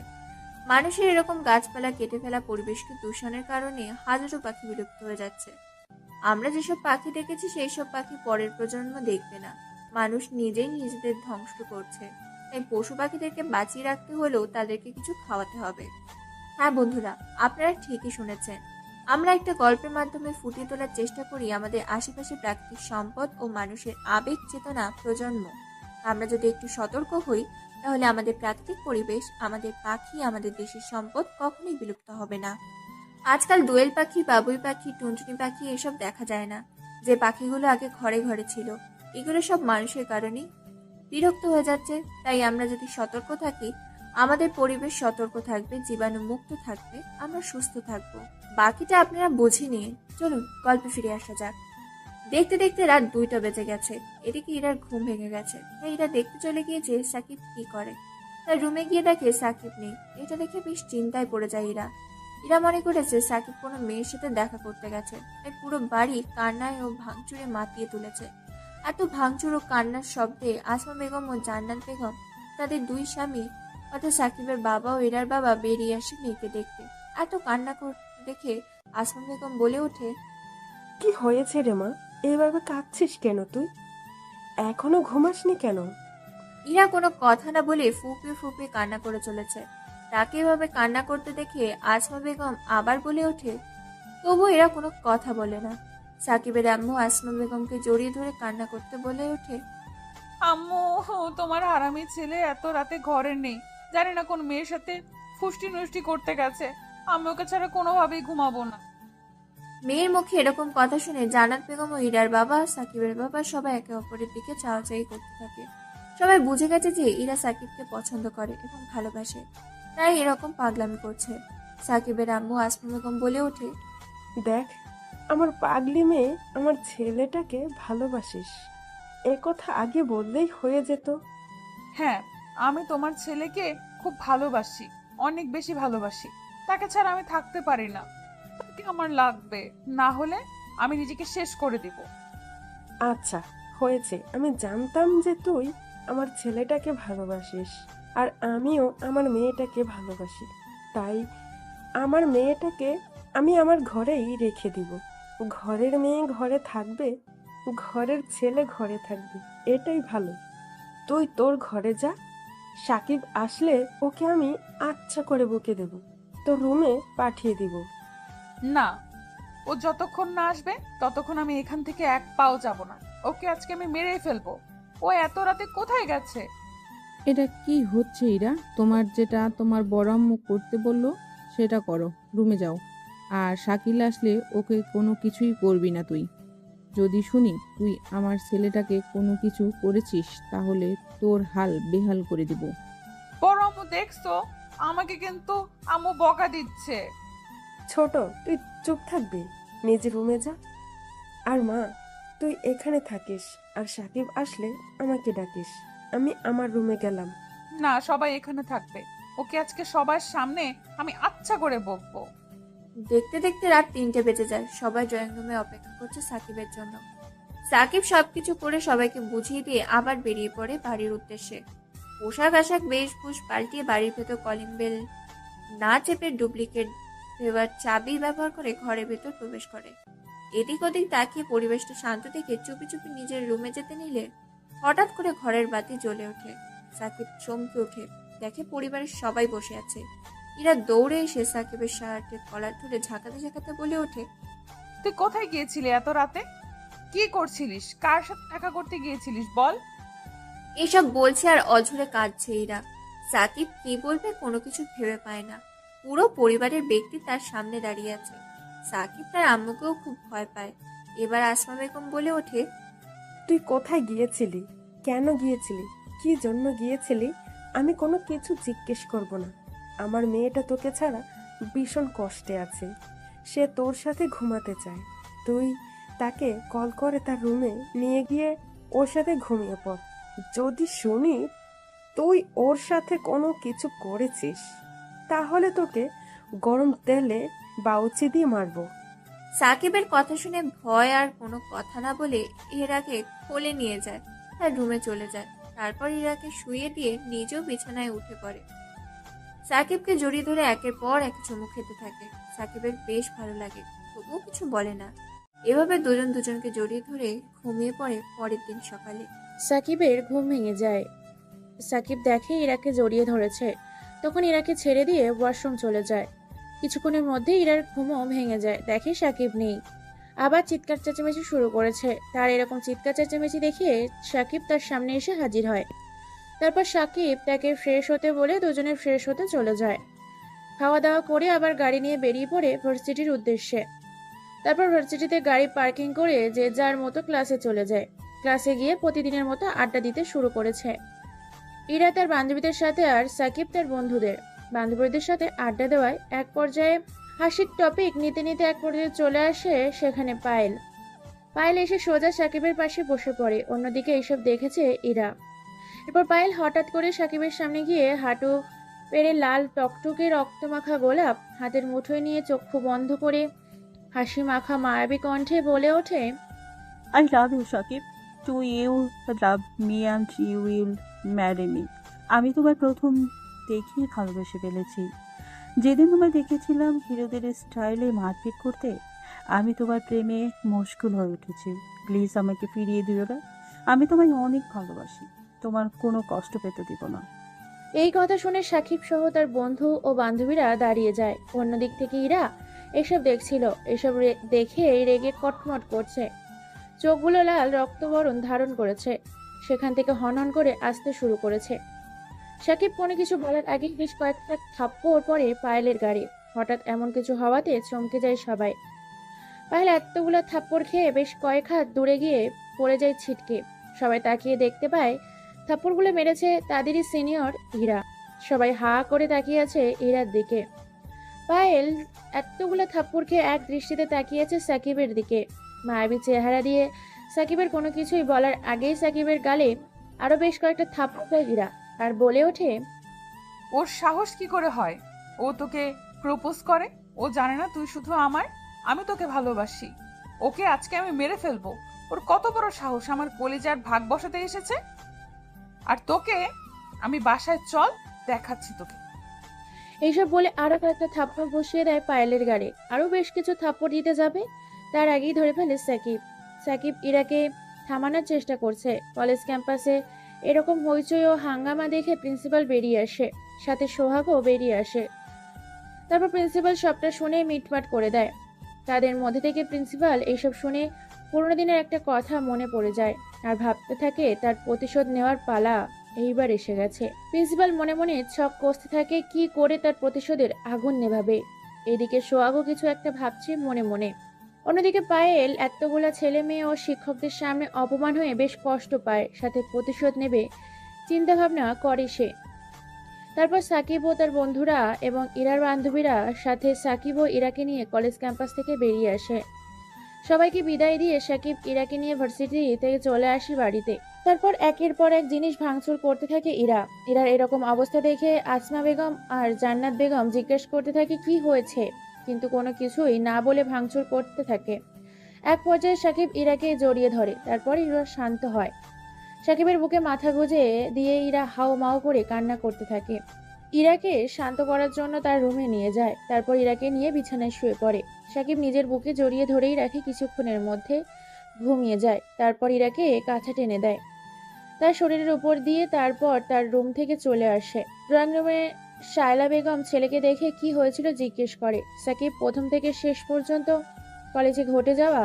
মানুষের এরকম গাছপালা কেটে ফেলা পরিবেশকে দূষণের কারণে হাজারো পাখি বিলুপ্ত হয়ে যাচ্ছে। আমরা যেসব পাখি দেখেছি সেই সব পাখি পরের প্রজন্ম দেখবে না। মানুষ নিজেই নিজেদের ধ্বংস করছে। তাই পশু পাখিদেরকে বাঁচিয়ে রাখতে হলেও তাদেরকে কিছু খাওয়াতে হবে। হ্যাঁ বন্ধুরা, আপনারা ঠিকই শুনেছেন। আমরা একটা গল্পের মাধ্যমে ফুটিয়ে তোলার চেষ্টা করি আমাদের আশেপাশে প্রাকৃতিক সম্পদ ও মানুষের আবেগ চেতনা প্রজন্ম। আমরা যদি একটু সতর্ক হই তাহলে আমাদের প্রাকৃতিক পরিবেশ, আমাদের পাখি, আমাদের দেশের সম্পদ কখনোই বিলুপ্ত হবে না। আজকাল দোয়েল পাখি, বাবুই পাখি, টুনটুনি পাখি এসব দেখা যায় না। যে পাখিগুলো আগে ঘরে ঘরে ছিল, এগুলো সব মানুষের কারণেই বিরক্ত হয়ে যাচ্ছে। তাই আমরা যদি সতর্ক থাকি আমাদের পরিবেশ সতর্ক থাকবে, জীবাণু মুক্ত থাকবে, আমরা সুস্থ থাকবো। বাকিটা আপনারা বুঝে নিয়ে চলুন গল্পে ফিরে আসা যাক। দেখতে দেখতে রাত 2টা বেজে গেছে। এদিকে ইরার ঘুম ভেঙে গেছে, তাই ইরা দেখতে চলে গিয়েছে সাকিব কি করে। তাই রুমে গিয়ে দেখে সাকিব নেই। এটা দেখে বেশ চিন্তায় পড়ে যায় ইরা। ইরা মনে করেছে সাকিব কোনো মেয়ের সাথে দেখা করতে গেছে, তাই পুরো বাড়ি কান্নায় ও ভাঙচুরে মাতিয়ে তুলেছে। এত ভাঙচুর ও কান্নার শব্দে আসমা বেগম ও জান্নাত বেগম, তাদের দুই স্বামী অর্থাৎ সাকিবের বাবা ও ইরার বাবা বেরিয়ে আসে মেয়েকে দেখতে। এত কান্না করতে দেখে আসমা বেগম বলে ওঠে, কি হয়েছে রে মা, এইভাবে কাঁদছিস কেন তুই? এখনো ঘুমাসনি কেন? ইরা কোনো কথা না বলে ফুঁপে ফুঁপে কান্না করে চলেছে। তাকে এভাবে কান্না করতে দেখে আসমা বেগম আবার বলে ওঠে। তবু এরা কোনো কথা বলে না। সাকিবের আম্মু আসমা বেগমকে জড়িয়ে ধরে কান্না করতে বলে ওঠে, আম্মু, তোমার হারামি ছেলে এত রাতে ঘরে নেই, জানি না কোন মেয়ের সাথে ফুষ্টি নষ্টি করতে গেছে। আমি ওকে ছাড়া কোনোভাবেই ঘুমাবো না। মেয়ের মুখে এরকম কথা শুনে জান্নাত বেগম ও ইরার বাবা, সাকিবের বাবা সবাই একে অপরের দিকে চাওয়াচাই করতে থাকে। সবাই বুঝে গেছে যে ইরা সাকিবকে পছন্দ করে এবং ভালোবাসে, তাই এরকম পাগলামি করছে। সাকিবের আম্মু আসমা বেগম বলে ওঠে, দেখ, আমার পাগলি মেয়ে আমার ছেলেটাকে ভালোবাসিস, এ কথা আগে বললেই হয়ে যেত। হ্যাঁ, আমি তোমার ছেলেকে খুব ভালোবাসি, অনেক বেশি ভালোবাসি। তাকে ছাড়া আমি থাকতে পারি না। তাকে আমার লাগবে, না হলে আমি নিজেকে শেষ করে দিব। আচ্ছা হয়েছে, আমি জানতাম যে তুই আমার ছেলেটাকে ভালোবাসিস, আর আমিও আমার মেয়েটাকে ভালোবাসি। তাই আমার মেয়েটাকে আমি আমার ঘরেই রেখে দিব। ঘরের মেয়ে ঘরে থাকবে, ঘরের ছেলে ঘরে থাকবে, এটাই ভালো। তুই তোর ঘরে যা, সাকিব আসলে ওকে আমি আচ্ছা করে বকে দেব, তোর রুমে পাঠিয়ে দিব। না, ও যতক্ষণ না আসবে ততক্ষণ আমি এখান থেকে এক পাও যাব না। ওকে আজকে আমি মেরেই ফেলবো। ও এত রাতে কোথায় গেছে? এটা কি হচ্ছে ইরা? যেটা তোমার বড় আম্মু করতে বললো সেটা করো, রুমে যাও। আর শাকিল আসলে ওকে কোনো কিছুই করবি না তুই। যদি শুনি তুই আমার ছেলেটাকে কোনো কিছু করেছিস তাহলে তোর হাল বেহাল করে দিব। বড় আম্মু, দেখছো আমাকে কিন্তু আম্মু বকা দিচ্ছে। ছোট, তুই চুপ থাকবি, নিজের রুমে যা। আর মা, তুই এখানে থাকিস, আর সাকিব আসলে আমাকে ডাকিস। আমি আমার রুমে গেলাম। না, সবাই এখানে থাকবে। ওকে আজকে সবার সামনে আমি আচ্ছা করে বকবো। দেখতে দেখতে রাত 3টে বেজে যায়। সবাই ড্রয়িং রুমে অপেক্ষা করছে সাকিবের জন্য। সাকিব সবকিছু করে সবাইকে বুঝিয়ে দিয়ে আবার বেরিয়ে পড়ে বাড়ির উদ্দেশ্যে। পোশাক আশাক বেশভূষ পাল্টিয়ে বাড়ির ভেতর কলিং বেল না চেপে ডুপ্লিকেট দেওয়ার চাবি ব্যবহার করে ঘরের ভেতর প্রবেশ করে। এদিক ওদিক তাকিয়ে পরিবেশটা শান্ত দেখে চুপি চুপি নিজের রুমে যেতে নিলে হঠাৎ করে ঘরের বাতি জ্বলে ওঠে। সাকিব চমকে ওঠে, দেখে পরিবারের সবাই বসে আছে। ইরা দৌড়ে এসে সাকিবের শার্টের কলার ধরে ঝাঁকাতে ঝাঁকাতে বলে ওঠে, তুই কোথায় গিয়েছিলি এত রাতে? কি করছিলিস? কার সাথে দেখা করতে গিয়েছিলিস বল? এসব বলছে আর অঝরে কাঁদছে ইরা। সাকিব কি বলবে কোনো কিছু ভেবে পায় না। পুরো পরিবারের ব্যক্তি তার সামনে দাঁড়িয়ে আছে। সাকিব তার আম্মুকেও খুব ভয় পায়। এবার আসমা বেগম বলে ওঠে, তুই কোথায় গিয়েছিলি, কেন গিয়েছিলি, কি জন্য গিয়েছিলি? আমি কোনো কিছু জিজ্ঞেস করব না। আমার মেয়েটা তোকে ছাড়া ভীষণ কষ্টে আছে, সে তোর সাথে ঘুমাতে চায়। তুই তাকে কল করে তার রুমে নিয়ে গিয়ে ওর সাথে ঘুমিয়ে পড়। যদি শুনি তুই ওর সাথে কোনো কিছু করেছিস, তাহলে তোকে গরম তেলে বাউচি দিয়ে মারবো। সাকিবের কথা শুনে ভয় আর কোনো কথা না বলে ইরাকে কোলে নিয়ে যায়, তার রুমে চলে যায়। তারপর ইরাকে শুইয়ে দিয়ে নিজেও বিছানায় উঠে পড়ে। সাকিবকে জড়িয়ে ধরে একের পর এক চুমু খেতে থাকে। সাকিবের বেশ ভালো লাগে, তবুও কিছু বলে না। এভাবে দুজন দুজনকে জড়িয়ে ধরে ঘুমিয়ে পড়ে পরের দিন সকালে। সাকিবের ঘুম ভেঙে যায়। সাকিব দেখে ইরাকে জড়িয়ে ধরেছে, তখন ইরাকে ছেড়ে দিয়ে ওয়াশরুম চলে যায়। কিছুক্ষণের মধ্যে ইরার ঘুমও ভেঙে যায়, দেখে সাকিব নেই। আবার চিৎকার চেঁচামেচি শুরু করেছে। তার এরকম চিৎকার চেঁচামেচি দেখে সাকিব তার সামনে এসে হাজির হয়। তারপর সাকিব তাকে ফ্রেশ হতে বলে দুজনে ফ্রেশ হতে চলে যায়। খাওয়া দাওয়া করে আবার গাড়ি নিয়ে বেরিয়ে পড়ে ভার্সিটির উদ্দেশ্যে। তারপর ভার্সিটিতে গাড়ি পার্কিং করে যে যার মতো ক্লাসে চলে যায়। ক্লাসে গিয়ে প্রতিদিনের মতো আড্ডা দিতে শুরু করেছে। ইরা তার বান্ধবীদের সাথে আর সাকিব তার বান্ধবীদের সাথে আড্ডা দেওয়ায় এক পর্যায়ে হাসির টপিক নিতে নিতে এক পর্যায়ে চলে আসে সেখানে পায়েল। পায়েল এসে সোজা সাকিবের পাশে বসে পড়ে। অন্যদিকে এইসব দেখেছে ইরা। এরপর পায়েল হঠাৎ করে সাকিবের সামনে গিয়ে হাঁটু পেরে লাল টকটকে রক্তমাখা গোলাপ হাতের মুঠোয় নিয়ে চক্ষু বন্ধ করে হাসি মাখা মায়াবী কণ্ঠে বলে ওঠে, I love you, Shakib. Do you love me and you will marry me? আমি তোমার প্রথম দেখেই ভালোবেসে ফেলেছি। যেদিন তোমায় দেখেছিলাম হিরোদের স্টাইলে মারপিট করতে, আমি তোমার প্রেমে মশগুল হয়ে উঠেছি। প্লিজ আমাকে ফিরিয়ে দিও না। আমি তোমায় অনেক ভালোবাসি। তোমার কোনো কষ্ট পেতে দিব না। এই কথা শুনে সাকিব সহ তার বন্ধু ও বান্ধবীরা দাঁড়িয়ে যায়। অন্যদিক থেকে ইরা এসব দেখছিল। এসব দেখে রেগে কটমট করছে, চোখগুলো লাল রক্তবরণ ধারণ করেছে, সেখান থেকে হনহন করে আসতে শুরু করেছে। সাকিব কোনো কিছু বলার আগেই বেশ কয়েকটা থাপ্পড় পরে পায়েলের গাড়ি। হঠাৎ এমন কিছু হওয়াতে চমকে যায় সবাই। পায়েল এতগুলো থাপ্পড় খেয়ে বেশ কয়েক হাত দূরে গিয়ে পড়ে যায় ছিটকে। সবাই তাকিয়ে দেখতে পায় থাপ্পড়গুলো মেরেছে তাদেরই সিনিয়র ইরা। সবাই হা করে তাকিয়ে আছে ইরার দিকে। পায়েল এতগুলো থাপ্পড় খেয়ে এক দৃষ্টিতে তাকিয়েছে সাকিবের দিকে। মায়াবী চেহারা দিয়ে সাকিবের কোনো কিছুই বলার আগেই সাকিবের গালে আরো বেশ কয়েকটা থাপ্পড় দেয় ইরা আর বলে ওঠে, ওর সাহস কি করে হয়? ও তোকে প্রপোজ করে? ও জানে না তুই শুধু আমার, আমি তোকে ভালোবাসি। ওকে আজকে আমি মেরে ফেলবো। ওর কত বড় সাহস আমার কলিজার ভাগ বসাতে এসেছে। আর তোকে আমি বাসায় চল, দেখাচ্ছি তোকে। এইসব বলে আরো কয়েকটা থাপ্পড় বসিয়ে দেয় পায়েলের গাড়ে। আরো বেশ কিছু থাপ্পড় দিতে যাবে, তার আগেই ধরে ফেলে সাকিব। সাকিব ইরাকে থামানোর চেষ্টা করছে। কলেজ ক্যাম্পাসে এরকম হইচই ও হাঙ্গামা দেখে প্রিন্সিপাল বেরিয়ে আসে, সাথে সোহাগও বেরিয়ে আসে। তারপর প্রিন্সিপাল সবটা শুনে মিটমাট করে দেয়। তাদের মধ্যে থেকে প্রিন্সিপাল এইসব শুনে পুরোনো দিনের একটা কথা মনে পড়ে যায় আর ভাবতে থাকে তার প্রতিশোধ নেওয়ার পালা এইবার এসে গেছে। প্রিন্সিপাল মনে মনে ছক কষতে থাকে কি করে তার প্রতিশোধের আগুন নেভাবে। এদিকে সোহাগও কিছু একটা ভাবছে মনে মনে। অন্যদিকে পায়েল এতগুলা ছেলে মেয়ে ও শিক্ষকদের সামনে অপমান হয়ে বেশ কষ্ট পায়, সাথে প্রতিশোধ নেবে চিন্তা ভাবনা করে সে। তারপর সাকিব ও তার বন্ধুরা এবং ইরার বান্ধবীরা সাথে সাকিব ও ইরাকে নিয়ে কলেজ ক্যাম্পাস থেকে বেরিয়ে আসে। সবাইকে বিদায় দিয়ে সাকিব ইরাকে নিয়ে ভার্সিটি থেকে চলে আসে বাড়িতে। তারপর একের পর এক জিনিস ভাঙচুর করতে থাকে ইরার এরকম অবস্থা দেখে আসমা বেগম আর জান্নাত বেগম জিজ্ঞেস করতে থাকে কি হয়েছে, কিন্তু কোনো কিছুই না বলে ভাঙচুর করতে থাকে। এক পর্যায়ে সাকিব ইরাকে জড়িয়ে ধরে, তারপর ইরা শান্ত হয়। সাকিবের বুকে মাথা গুঁজে দিয়ে ইরা হাও মাও করে কান্না করতে থাকে। ইরাকে শান্ত করার জন্য তার রুমে নিয়ে যায়। তারপর ইরাকে নিয়ে বিছানায় শুয়ে পড়ে। সাকিব নিজের বুকে জড়িয়ে ধরেই রাখে, কিছুক্ষণের মধ্যে ঘুমিয়ে যায়। তারপর ইরাকে কাঁথা টেনে দেয় তার শরীরের উপর দিয়ে। তারপর তার রুম থেকে চলে আসে। ড্রয়িং রুমে শায়লা বেগম ছেলেকে দেখে কি হয়েছিল জিজ্ঞেস করে। সাকিব প্রথম থেকে শেষ পর্যন্ত কলেজে ঘটে যাওয়া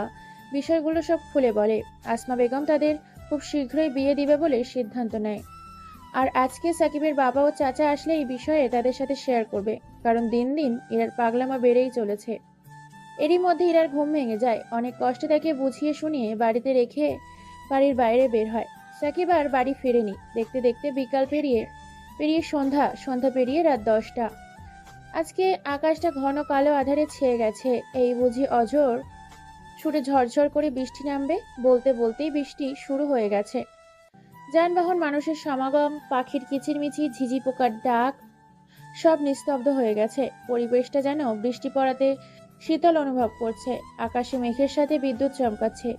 বিষয়গুলো সব খুলে বলে। আসমা বেগম তাদের খুব শীঘ্রই বিয়ে দিবে বলে সিদ্ধান্ত নেয়। আর আজকে সাকিবের বাবা ও চাচা আসলে এই বিষয়ে তাদের সাথে শেয়ার করবে, কারণ দিন দিন ইরার পাগলামা বেড়েই চলেছে। এরই মধ্যে ইরার ঘুম ভেঙে যায়। অনেক কষ্টে তাকে বুঝিয়ে শুনিয়ে বাড়িতে রেখে বাড়ির বাইরে বের হয়। সাকিব আর বাড়ি ফেরেনি। দেখতে দেখতে বিকাল পেরিয়ে সন্ধ্যা পেরিয়ে রাত 10টা। আজকে আকাশটা ঘন কালো আধারে ছেয়ে গেছে। এই বুঝি অঝোর সুরে ঝরঝর করে বৃষ্টি নামবে। বলতে বলতেই বৃষ্টি শুরু হয়ে গেছে। যানবাহন, মানুষের সমাগম, পাখির কিচিরমিচির, ঝিঝি পোকার ডাক সব নিস্তব্ধ হয়ে গেছে। পরিবেশটা যেন বৃষ্টি পড়াতে শীতল অনুভব করছে। আকাশে মেঘের সাথে বিদ্যুৎ চমকাচ্ছে,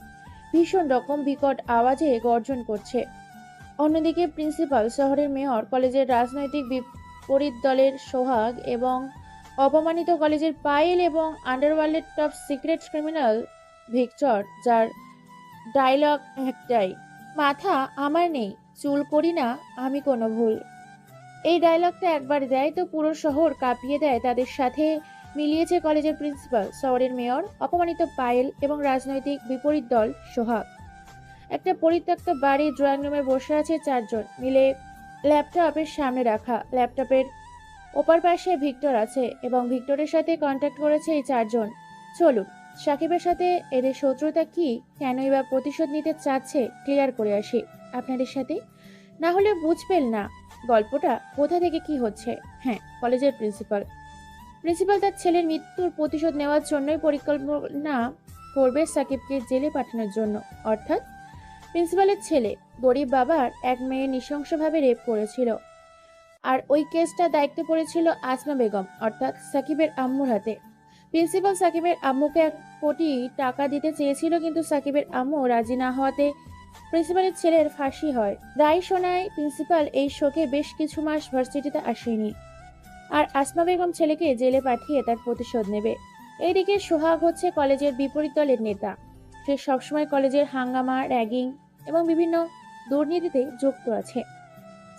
ভীষণ রকম বিকট আওয়াজে গর্জন করছে। অন্যদিকে প্রিন্সিপাল, শহরের মেয়র, কলেজের রাজনৈতিক বিপরীত দলের সোহাগ এবং অপমানিত কলেজের পায়েল এবং আন্ডারওয়ার্ল্ডের টপ সিক্রেট ক্রিমিনাল ভিক্টর, যার ডায়লগ একটাই, মাথা আমার নেই, চুল করি না আমি কোনো ভুল। এই ডায়লগটা একবার দেয় তো পুরো শহর কাঁপিয়ে দেয়। তাদের সাথে মিলিয়েছে কলেজের প্রিন্সিপাল, শহরের মেয়র, অপমানিত পায়েল এবং রাজনৈতিক বিপরীত দল সোহাগ। একটা পরিত্যক্ত বাড়ির ড্রয়িং রুমে বসে আছে 4 জন মিলে, ল্যাপটপের সামনে রাখা। ল্যাপটপের ওপার পাশে ভিক্টর আছে এবং ভিক্টরের সাথে কন্ট্যাক্ট করেছে এই 4 জন। চলুন সাকিবের সাথে এদের শত্রুতা কি, কেনই বা প্রতিশোধ নিতে চাচ্ছে ক্লিয়ার করে আসি আপনাদের সাথে, না হলে বুঝবেন না। গল্পটা কোথা থেকে কি হচ্ছে। হ্যাঁ, কলেজের প্রিন্সিপাল প্রিন্সিপাল তার ছেলের মৃত্যুর প্রতিশোধ নেওয়ার জন্যই পরিকল্পনা করবে সাকিবকে জেলে পাঠানোর জন্য। অর্থাৎ প্রিন্সিপালের ছেলে গরিব বাবার এক মেয়ে নৃশংসভাবে রেপ করেছিল, আর ওই কেসটা দায়িত্ব পড়েছিল আসমা বেগম অর্থাৎ সাকিবের আম্মুর হাতে। প্রিন্সিপাল সাকিবের আম্মুকে 1 কোটি টাকা দিতে চেয়েছিল, কিন্তু সাকিবের আম্মু রাজি না হওয়াতে প্রিন্সিপালের ছেলের ফাঁসি হয়। রায় শোনায় প্রিন্সিপাল এই শোকে বেশ কিছু মাস ভার্সিটিতে আসেনি, আর আসমা বেগম ছেলেকে জেলে পাঠিয়ে তার প্রতিশোধ নেবে। এইদিকে সোহাগ হচ্ছে কলেজের বিপরীত দলের নেতা। সে সবসময় কলেজের হাঙ্গামা, র্যাগিং এবং বিভিন্ন দুর্নীতিতে যুক্ত আছে।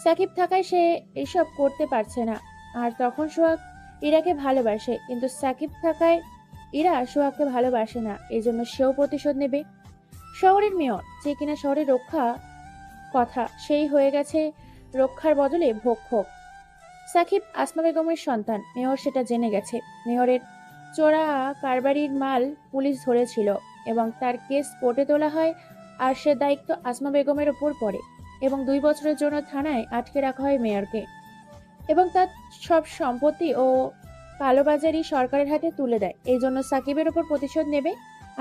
সাকিব থাকায় সে এসব করতে পারছে না। আর তখন সোহাগ ইরাকে ভালোবাসে, কিন্তু সাকিব থাকায় ইরা সোহাগকে ভালোবাসে না, এই জন্য সেও প্রতিশোধ নেবে। শহরের মেয়র, যে কিনা শহরের রক্ষা কথা, সেই হয়ে গেছে রক্ষার বদলে ভক্ষক। সাকিব আসমা বেগমের সন্তান, মেয়র সেটা জেনে গেছে। মেয়রের চোরা কারবারির মাল পুলিশ ধরেছিল এবং তার কেস কোর্টে তোলা হয়, আর সে দায়িত্ব আসমা বেগমের ওপর পড়ে এবং 2 বছরের জন্য থানায় আটকে রাখা হয় মেয়রকে, এবং তার সব সম্পত্তি ও কালোবাজারি সরকারের হাতে তুলে দেয়। এই জন্য সাকিবের ওপর প্রতিশোধ নেবে,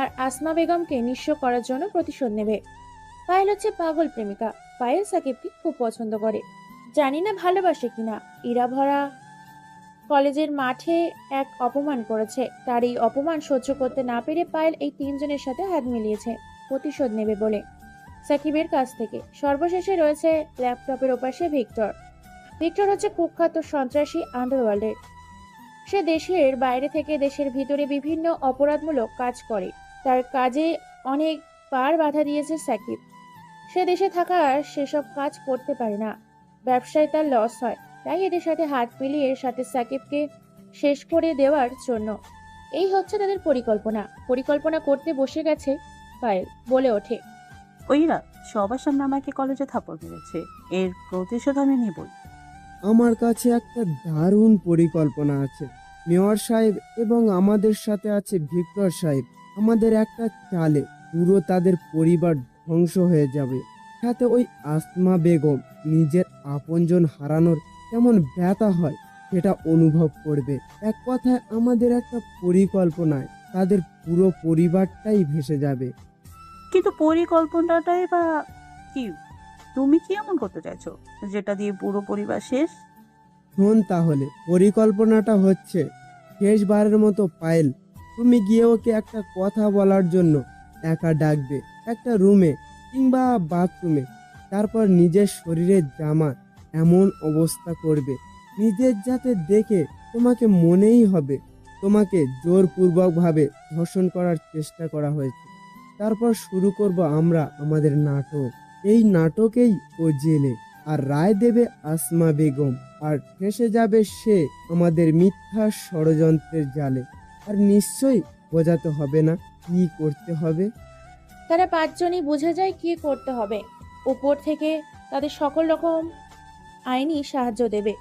আর আসমা বেগমকে নিঃস্ব করার জন্য প্রতিশোধ নেবে। পায়েল হচ্ছে পাগল প্রেমিকা। পায়েল সাকিবকে খুব পছন্দ করে, জানি না ভালোবাসে কিনা। ইরা ভরা কলেজের মাঠে এক অপমান করেছে, তার এই অপমান সহ্য করতে না পেরে পায়েল এই 3 জনের সাথে হাত মিলিয়েছে প্রতিশোধ নেবে বলে সাকিবের কাছ থেকে। সর্বশেষে রয়েছে ল্যাপটপের ওপাশে ভিক্টর। ভিক্টর হচ্ছে কুখ্যাত সন্ত্রাসী আন্ডারওয়ার্ল্ডের। সে দেশের বাইরে থেকে দেশের ভিতরে বিভিন্ন অপরাধমূলক কাজ করে। তার কাজে অনেকবার বাধা দিয়েছে সাকিব। সে দেশে থাকার সেসব কাজ করতে পারে না, ব্যবসায় তার লস হয়। তাই এদের সাথে হাত মিলিয়ে এর সাথে সাকিবকে শেষ করে দেওয়ার জন্য এই হচ্ছে তাদের পরিকল্পনা করতে বসে গেছে পায়েল। বলে ওঠে, ওইরা সবার সামনে আমাকে কলেজে থাপ্পড় মেরেছে, এর প্রতিশোধ আমি নেবই। আমার কাছে একটা দারুণ পরিকল্পনা আছে মেয়র সাহেব, এবং আমাদের সাথে আছে ভিক্টর সাহেব। আমাদের একটা চালে পুরো তাদের পরিবার ধ্বংস হয়ে যাবে। সাথে ওই আসমা বেগম নিজের আপনজন হারানোর কেমন ব্যথা হয় সেটা অনুভব করবে। এক কথায় আমাদের একটা পরিকল্পনায় তাদের পুরো পরিবারটাই ভেসে যাবে। কিন্তু পরিকল্পনাটাই বা কি? তুমি কি এমন করতে চাইছো যেটা দিয়ে পুরো পরিবার শেষ? শোন তাহলে, পরিকল্পনাটা হচ্ছে শেষবারের মতো পায়েল, তুমি গিয়ে ওকে একটা কথা বলার জন্য একা ডাকবে একটা রুমে কিংবা বাথরুমে। তারপর নিজের শরীরের জামা এমন অবস্থা করবে নিজের যাতে দেখে তোমাকে মনেই হবে তোমাকে জোরপূর্বকভাবে ধর্ষণ করার চেষ্টা করা হয়েছে। তারপর শুরু করব আমরা আমাদের নাটক। এই নাটকেই ও জেলে, আর রায় দেবে আসমা বেগম, আর ফেঁসে যাবে সে আমাদের মিথ্যা ষড়যন্ত্রের জালে। আর নিশ্চয়ই বোঝাতে হবে না কি করতে হবে। তারা 5 জনই বুঝে যায় কি করতে হবে। উপর থেকে তাদের সকল রকম আইনি সাহায্য দেবে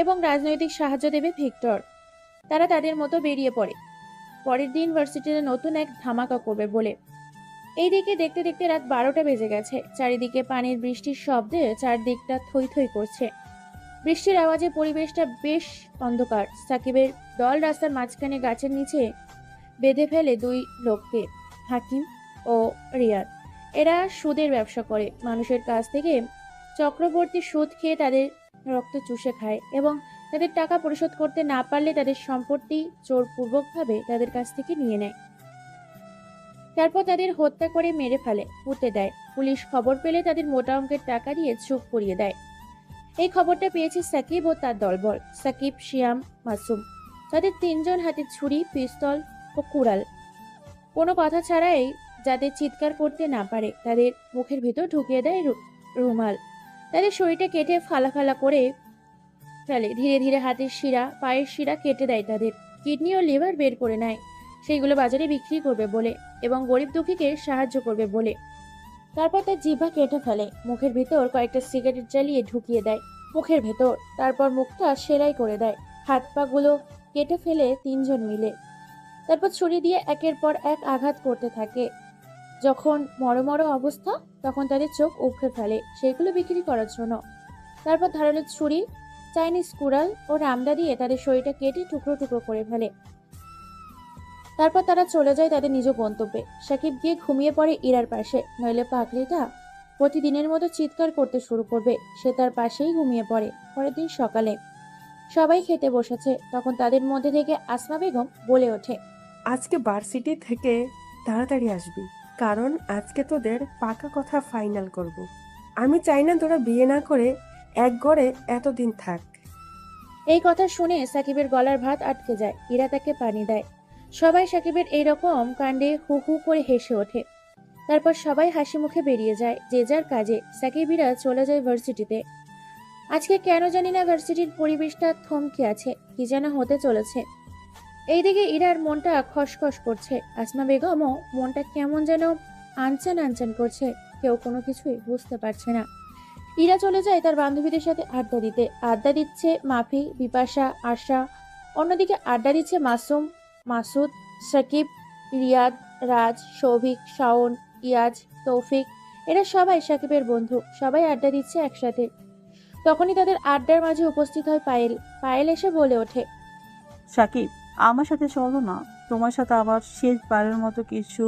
এবং রাজনৈতিক সাহায্য দেবে ভিক্টর। তারা তাদের মতো বেরিয়ে পড়ে পরের দিন ভার্সিটিতে নতুন এক ধামাকা করবে বলে। এইদিকে দেখতে দেখতে রাত 12টা বেজে গেছে। চারিদিকে পানির বৃষ্টির শব্দে চারদিকটা থই থই করছে। বৃষ্টির আওয়াজে পরিবেশটা বেশ অন্ধকার। সাকিবের দল রাস্তার মাঝখানে গাছের নিচে বেঁধে ফেলে 2 লোককে, হাকিম ও রিয়াদ। এরা সুদের ব্যবসা করে, মানুষের কাছ থেকে চক্রবর্তী সুদ খেয়ে তাদের রক্ত চুষে খায় এবং তাদের টাকা পরিশোধ করতে না পারলে তাদের সম্পত্তি জোরপূর্বকভাবে তাদের কাছ থেকে নিয়ে নেয়। তারপর তাদের হত্যা করে মেরে ফেলে, পুঁতে দেয়। পুলিশ খবর পেলে তাদের মোটা অঙ্কের টাকা দিয়ে চুপ করিয়ে দেয়। এই খবরটা পেয়েছে সাকিব ও তার দলবল। সাকিব, শিয়াম, মাসুম, তাদের 3 জন হাতে ছুরি, পিস্তল ও কুড়াল। কোনো কথা ছাড়াই যাতে চিৎকার করতে না পারে তাদের মুখের ভিতর ঢুকিয়ে দেয় রুমাল। তাদের শরীরটা কেটে ফালা ফালা করে ফেলে। ধীরে ধীরে হাতের শিরা, পায়ের শিরা কেটে দেয়। তাদের কিডনি ও লিভার বের করে নেয়, সেইগুলো বাজারে বিক্রি করবে বলে এবং গরিব দুঃখীকে সাহায্য করবে বলে। তারপর তার জিহ্বা কেটে ফেলে, মুখের ভেতর কয়েকটা সিগারেট জ্বালিয়ে ঢুকিয়ে দেয় মুখের ভেতর। তারপর মুখটা সেলাই করে দেয়, হাত পা গুলো কেটে ফেলে 3 জন মিলে। তারপর ছুরি দিয়ে একের পর এক আঘাত করতে থাকে। যখন মরমর অবস্থা, তখন তাদের চোখ উপড়ে ফেলে সেগুলো বিক্রি করার জন্য। তারপর ধারালো ছুরি, চাইনিজ কুড়াল ও রামদা দিয়ে তাদের শরীরটা কেটে টুকরো টুকরো করে ফেলে। তারপর তারা চলে যায় তাদের নিজ গন্তব্যে। সাকিব গিয়ে ঘুমিয়ে পড়ে ইরার পাশে, নইলে পাগলিটা প্রতিদিনের মতো চিৎকার করতে শুরু করবে। সে তার পাশেই ঘুমিয়ে পড়ে। পরের দিন সকালে সবাই খেতে বসেছে, তখন তাদের মধ্যে থেকে আসমা বেগম বলে ওঠে, আজকে ভার্সিটি থেকে তাড়াতাড়ি আসবি, কারণ আজকে তোদের পাকা কথা ফাইনাল করব। আমি চাই না তোরা বিয়ে না করে এক ঘরে এতদিন থাক। এই কথা শুনে সাকিবের গলার ভাত আটকে যায়। ইরা তাকে পানি দেয়। সবাই সাকিবের এইরকম কাণ্ডে হু হু করে হেসে ওঠে। তারপর সবাই হাসি মুখে বেরিয়ে যায় যে যার কাজে। সাকিবিরা চলে যায় ভার্সিটিতে। আজকে কেন জানি না ভার্সিটির পরিবেশটা থমকে আছে, কি যেন হতে চলেছে। এইদিকে ইরার মনটা খসখস করছে। আসমা বেগমও মনটা কেমন যেন আনচান আনচান করছে। কেউ কোনো কিছুই বুঝতে পারছে না। ইরা চলে যায় তার বান্ধবীদের সাথে আড্ডা দিতে। আড্ডা দিচ্ছে মাফি, বিপাশা, আশা। অন্যদিকে আড্ডা দিচ্ছে মাসুম, মাসুদ, সাকিব, রিয়াদ, রাজ, সৌভিক, শাওন, ইয়াজ, তৌফিক। এরা সবাই সাকিবের বন্ধু। সবাই আড্ডা দিচ্ছে একসাথে। তখনই তাদের আড্ডার মাঝে উপস্থিত হয় পায়েল। পায়েল এসে বলে ওঠে, সাকিব, আমার সাথে চলো না, তোমার সাথে আবার শেষবারের মতো কিছু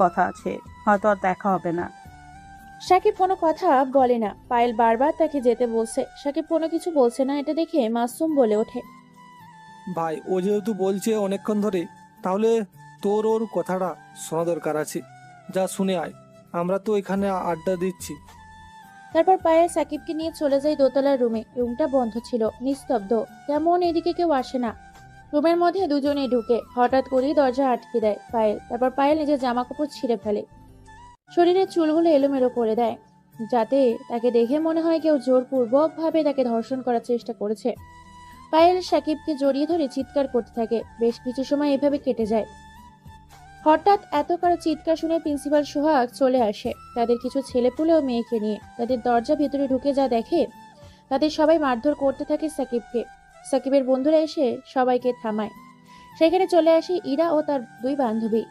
কথা আছে, হয়তো আর দেখা হবে না। সাকিব কোনো কথা বলে না। পায়েল বারবার তাকে যেতে বলছে। সাকিব কোনো কিছু বলছে না। এটা দেখে মাসুম বলে ওঠে, ভাই ও যেহেতু বলছে অনেকক্ষণ ধরে, তাহলে তোর ওর কথাটা শোনা দরকার আছে। যা শুনে আয়, আমরা তো এখানে আড্ডা দিচ্ছি। তারপর পায়েল সাকিবকে নিয়ে চলে যায় দোতলার রুমে। রুমটা বন্ধ ছিল, নিস্তব্ধ। তেমন এদিকে কেউ আসে না। রুমের মধ্যে দুজনেই ঢুকে। হঠাৎ করেই দরজা আটকে দেয় পায়েল। তারপর পায়েল নিজের জামা কাপড় ছিঁড়ে ফেলে, শরীরের চুলগুলো এলোমেলো করে দেয়, যাতে তাকে দেখে মনে হয় কেউ জোরপূর্বক ভাবে তাকে ধর্ষণ করার চেষ্টা করেছে। পায়েল সাকিবকে জড়িয়ে ধরে চিৎকার করতে থাকে। বেশ কিছু সময় এভাবে কেটে যায়। হঠাৎ এত কারো চিৎকার শুনে প্রিন্সিপাল সোহাগ চলে আসে তাদের কিছু ছেলেপুলে ও মেয়েকে নিয়ে। তাদের দরজা ভেতরে ঢুকে যা দেখে, তাদের সবাই মারধর করতে থাকে সাকিবকে। সাকিবের বন্ধুরা এসে সবাইকে থামায়। সেখানে চলে আসে ইরা ও তার দুই বান্ধবী।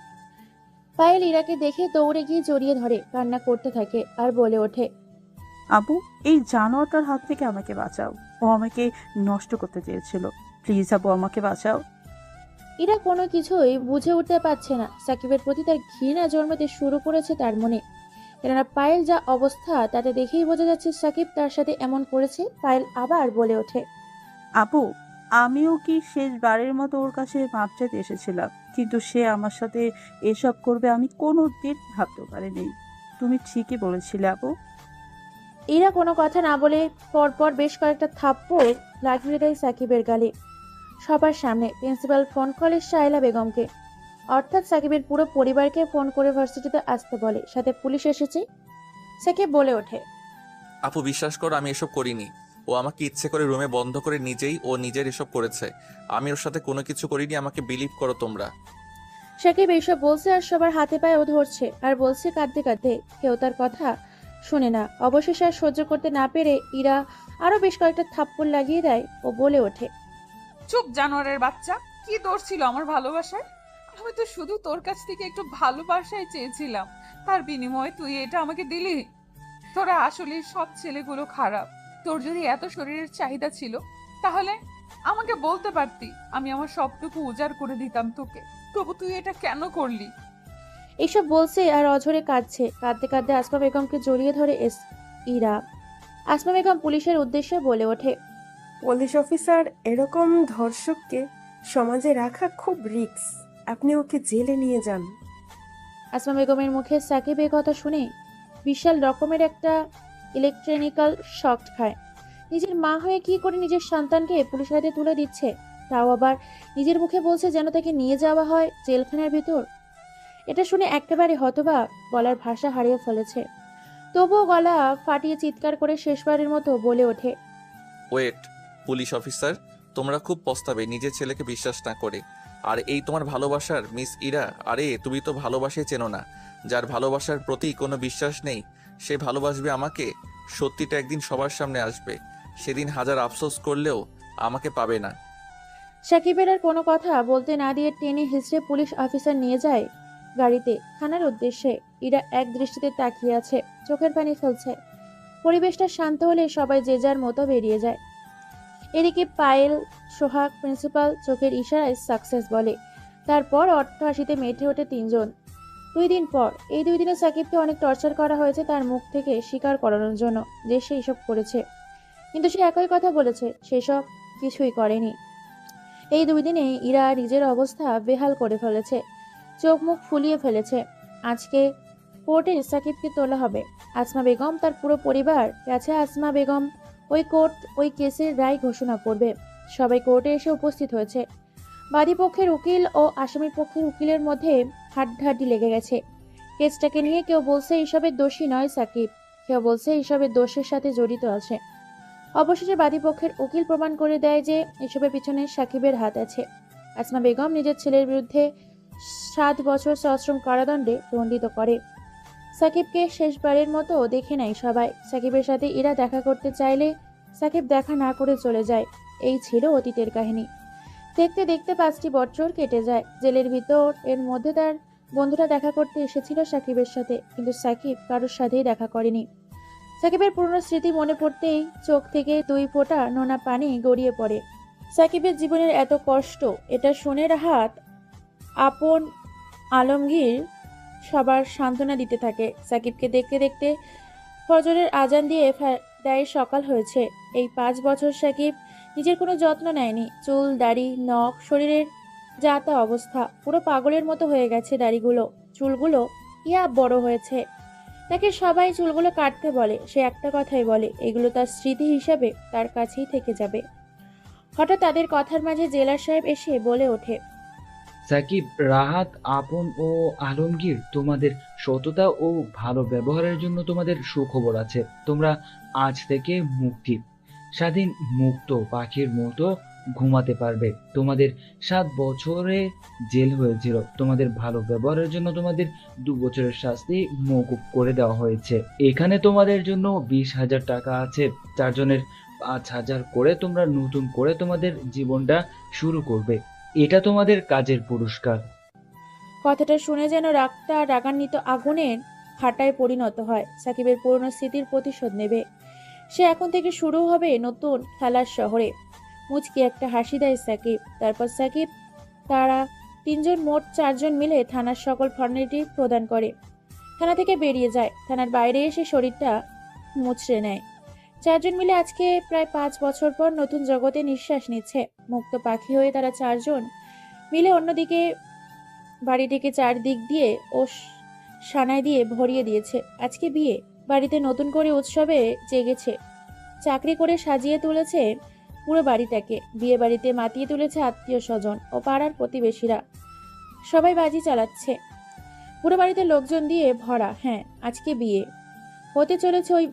পায়েল ইরাকে দেখে দৌড়ে গিয়ে জড়িয়ে ধরে কান্না করতে থাকে আর বলে ওঠে, আপু, এই জানোয়ারটার হাত থেকে আমাকে বাঁচাও। ও আমাকে নষ্ট করতে চেয়েছিল। প্লিজ আপু, আমাকে বাঁচাও। ইরা কোনো কিছুই বুঝে উঠতে পারছে না। সাকিবের প্রতি তার ঘৃণা জন্মাতে শুরু করেছে তার মনে। কেননা পায়েল যা অবস্থা তাতে দেখেই বোঝা যাচ্ছে সাকিব তার সাথে এমন করেছে। পায়েল আবার বলে ওঠে, আপু, আমিও কি শেষবারের মতো ওর কাছে মাপ চাইতে এসেছিলাম, কিন্তু সে আমার সাথে এসব করবে আমি কোনো দিন ভাবতে পারিনি। তুমি ঠিকই বলেছিলে আপু। ইরা কোনো কথা না বলে পরপর বেশ কয়েকটা থাপ্পড় লাগিয়ে দেয় সাকিবের গালে। সবার সামনে প্রিন্সিপাল ফোন করে শায়লা বেগমকে, অর্থাৎ সাকিবের পুরো পরিবারকে ফোন করে ভার্সিটিতে আসতে বলে। সাথে পুলিশ এসেছে। সাকিব বলে ওঠে, আপু বিশ্বাস করো, আমি এসব করিনি। ও আমাকে ইচ্ছে করে রুমে বন্ধ করে নিজের এসব করেছে। আমি ওর সাথে কোনো কিছু করিনি, আমাকে বিলিভ করো তোমরা। সাকিব এইসব বলছে আর সবার হাতে পায়ে ও ধরছে আর বলছে কাঁদতে কাঁদতে। কেউ তার কথা শুনে না। অবশেষে আর সহ্য করতে না পেরে ইরা আরো বেশ কয়েকটা থাপ্পড় লাগিয়ে দেয় ও বলে ওঠে, চুপ জানোয়ারের বাচ্চা, কি দোষ ছিল আমার ভালোবাসায়? আমি তো শুধু তোর কাছ থেকে একটু ভালোবাসাই চেয়েছিলাম, তার বিনিময়ে তুই এটা আমাকে দিলি। তোরা আসলে সব ছেলেগুলো খারাপ। তোর যদি এত শরীরের চাহিদা ছিল তাহলে আমাকে বলতে পারতি, আমি আমার সবটুকু উজাড় করে দিতাম তোকে। তবু তুই এটা কেন করলি? এইসব বলছে আর অঝরে কাঁদছে। কাঁদতে কাঁদতে আসমা বেগমকে জড়িয়ে ধরে ইরা। আসমা বেগম পুলিশের উদ্দেশ্যে বলে ওঠে, পুলিশ অফিসার, এরকম ধর্ষককে সমাজে রাখা খুব রিস্ক। আপনি ওকে জেলে নিয়ে যান। আসমা বেগমের মুখে সাকিব এই কথা শুনে বিশাল রকমের একটা ইলেকট্রনিক্যাল শক খায়। নিজের মা হয়ে কি করে নিজের সন্তানকে পুলিশের হাতে তুলে দিচ্ছে, তাও আবার নিজের মুখে বলছে যেন তাকে নিয়ে যাওয়া হয় জেলখানার ভিতর। এটা শুনে একেবারে হতবাক, গলার ভাষা হারিয়ে ফেলেছে। তবুও গলা ফাটিয়ে চিৎকার করে শেষবারের মতো বলে ওঠে, ওয়েট, পুলিশ অফিসার, তোমরা খুব পস্তাবে নিজের ছেলেকে বিশ্বাস না করে। আর এই তোমার ভালোবাসার মিস ইরা, আরে তুমি তো ভালোবাসাই চেনো না। যার ভালোবাসার প্রতি কোনো বিশ্বাস নেই সে ভালোবাসবে আমাকে? সত্যিটা একদিন সবার সামনে আসবে, সেদিন হাজার আফসোস করলেও আমাকে পাবে না। সাকিবের আর কোনো কথা বলতে না দিয়ে টেনে হিঁচড়ে পুলিশ অফিসার নিয়ে যায় গাড়িতে থানার উদ্দেশ্যে। ইরা এক দৃষ্টিতে তাকিয়ে আছে, চোখের পানি ফেলছে। পরিবেশটা শান্ত হলে সবাই যে যার মতো বেরিয়ে যায়। এদিকে পায়েল, সোহাগ, প্রিন্সিপাল চোখের ইশারায় সাকসেস বলে। তারপর অট্টহাসিতে মেতে ওঠে তিনজন। 2 দিন পর, এই 2 দিনে সাকিবকে অনেক টর্চার করা হয়েছে তার মুখ থেকে স্বীকার করানোর জন্য যে সে এসব করেছে, কিন্তু সে একই কথা বলেছে সেসব কিছুই করেনি। এই 2 দিনে ইরা নিজের অবস্থা বেহাল করে ফেলেছে, চোখ মুখ ফুলিয়ে ফেলেছে। আজকে কোর্টে সাকিবকে তোলা হবে। আসমা বেগম তার পুরো পরিবার কাছে আসমা বেগম ওই কেসের রায় ঘোষণা করবে। সবাই কোর্টে এসে উপস্থিত হয়েছে। বাদী পক্ষের উকিল ও আসামি পক্ষের উকিলের মধ্যে হাড্ডাহাড্ডি লেগে গেছে কেসটাকে নিয়ে। কেউ বলছে এইসবের দোষী নয় সাকিব, কেউ বলছে এইসবের দোষের সাথে জড়িত আছে। অবশেষে বাদী পক্ষের উকিল প্রমাণ করে দেয় যে এসবের পিছনে সাকিবের হাত আছে। আসমা বেগম নিজের ছেলের বিরুদ্ধে 7 বছর সশ্রম কারাদণ্ডে দণ্ডিত করে। সাকিবকে শেষবারের মতো দেখে নেয় সবাই। সাকিবের সাথে ইরা দেখা করতে চাইলে সাকিব দেখা না করে চলে যায়। এই ছিল অতীতের কাহিনী। দেখতে দেখতে 5টি বছর কেটে যায়। জেলের ভিতর এর মধ্যে তার বন্ধুরা দেখা করতে এসেছিল সাকিবের সাথে, কিন্তু সাকিব কারোর সাথেই দেখা করেনি। সাকিবের পুরনো স্মৃতি মনে পড়তেই চোখ থেকে 2 ফোঁটা নোনা পানি গড়িয়ে পড়ে। সাকিবের জীবনের এত কষ্ট, এটা শুনে রাহাত, আপন, আলমগীর সবার সান্ত্বনা দিতে থাকে। সাকিবকে দেখতে দেখতে ফজরের আজান দিয়ে দেয় সকাল হয়েছে। এই 5 বছর সাকিব নিজের কোনো যত্ন নেয়নি। চুল, দাড়ি, নখ, শরীরের যা তা অবস্থা। পুরো পাগলের মতো হয়ে গেছে দাড়িগুলো, চুলগুলো ইয়া বড় হয়েছে। তাকে সবাই চুলগুলো কাটতে বলে, সে একটা কথাই বলে, এগুলো তার স্মৃতি হিসাবে তার কাছেই থেকে যাবে। হঠাৎ তাদের কথার মাঝে জেলার সাহেব এসে বলে ওঠে, সাকিব, রাহাত, আপন ও আলমগীর, তোমাদের সততা ও ভালো ব্যবহারের জন্য তোমাদের সুখবর আছে। তোমরা আজ থেকে মুক্তি, স্বাধীন মুক্ত পাখির মতো ঘুমাতে পারবে। তোমাদের 7 বছরে জেল হয়েছিল। তোমাদের ভালো ব্যবহারের জন্য তোমাদের 2 বছরের শাস্তি মওকুফ করে দেওয়া হয়েছে। এখানে তোমাদের জন্য 20,000 টাকা আছে। 4 জনের 5,000 করে তোমরা নতুন করে তোমাদের জীবনটা শুরু করবে। এটা তোমাদের কাজের পুরস্কার। কথাটা শুনে যেন রাগটা রাগান্বিত আগুনের ফাটায় পরিণত হয়। সাকিবের পুরনো স্মৃতির প্রতিশোধ নেবে সে। এখন থেকে শুরু হবে নতুন খেলার শহরে। মুচকি একটা হাসি দেয় সাকিব। তারপর সাকিব তারা 3 জন, মোট 4 জন মিলে থানার সকল ফর্মালিটি প্রদান করে থানা থেকে বেরিয়ে যায়। থানার বাইরে এসে শরীরটা মুচড়ে নেয়। 4 জন মিলে আজকে প্রায় 5 বছর পর নতুন জগতে নিঃশ্বাস নিচ্ছে। মুক্ত পাখি হয়ে তারা 4 জন মিলে অন্যদিকে বাড়িটিকে 4 দিক দিয়ে ও সানাই দিয়ে ভরিয়ে দিয়েছে। আজকে বিয়ে বাড়িতে নতুন করে উৎসবে জেগেছে। চাকরি করে সাজিয়ে তুলেছে পুরো বাড়িটাকে। বিয়ে বাড়িতে মাতিয়ে তুলেছে আত্মীয় স্বজন ও পাড়ার প্রতিবেশীরা। সবাই বাজি চালাচ্ছে। পুরো বাড়িতে লোকজন দিয়ে ভরা। হ্যাঁ, আজকে বিয়ে হতে চলেছে ওই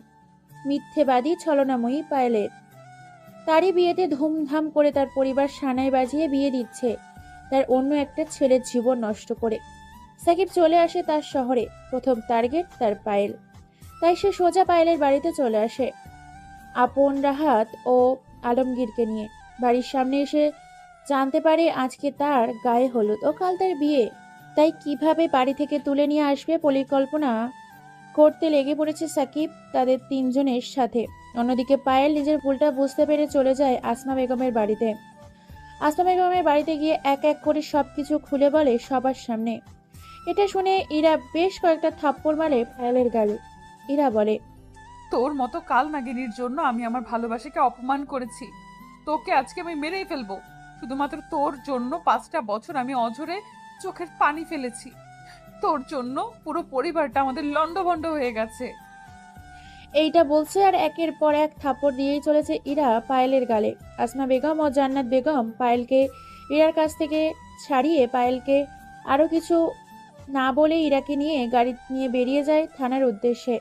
মিথ্যেবাদী ছলনাময়ী পায়েলের। তারই বিয়েতে ধুমধাম করে তার পরিবার সানাই বাজিয়ে বিয়ে দিচ্ছে তার অন্য একটা ছেলের জীবন নষ্ট করে। সাকিব চলে আসে তার শহরে। প্রথম টার্গেট তার পায়েল। তাই সে সোজা পায়েলের বাড়িতে চলে আসে আপন, রাহাত ও আলমগীরকে নিয়ে। বাড়ির সামনে এসে জানতে পারে আজকে তার গায়ে হলুদ ও কাল তার বিয়ে। তাই কিভাবে বাড়ি থেকে তুলে নিয়ে আসবে পরিকল্পনা করতে লেগে পড়েছে সাকিব তাদের 3 জনের সাথে। অন্যদিকে পায়েল নিজের ভুলটা বুঝতে পেরে চলে যায় আসমা বেগমের বাড়িতে। আসমা বেগমের বাড়িতে গিয়ে এক এক করে সবকিছু খুলে বলে সবার সামনে। এটা শুনে ইরা বেশ কয়েকটা থাপ্পড় মারে পায়েলের গালে। ইরা বলে, তোর মতো কাল নাগিনীর জন্য আমি আমার ভালোবাসাকে অপমান করেছি। তোকে আজকে আমি মেরেই ফেলবো। শুধুমাত্র তোর জন্য 5টা বছর আমি অঝরে চোখের পানি ফেলেছি। তোর জন্য পুরো পরিবারটা আমাদের লন্ডভন্ড হয়ে গেছে। এইটা বলছে আর একের পর এক থাপ্পড় দিয়েই চলেছে ইরা পায়েলের গালে। আসমা বেগম ও জান্নাত বেগম পায়েলকে ইরার কাছ থেকে ছাড়িয়ে পায়েলকে আরো কিছু না বলে ইরাকে নিয়ে গাড়ি নিয়ে বেরিয়ে যায় থানার উদ্দেশ্যে।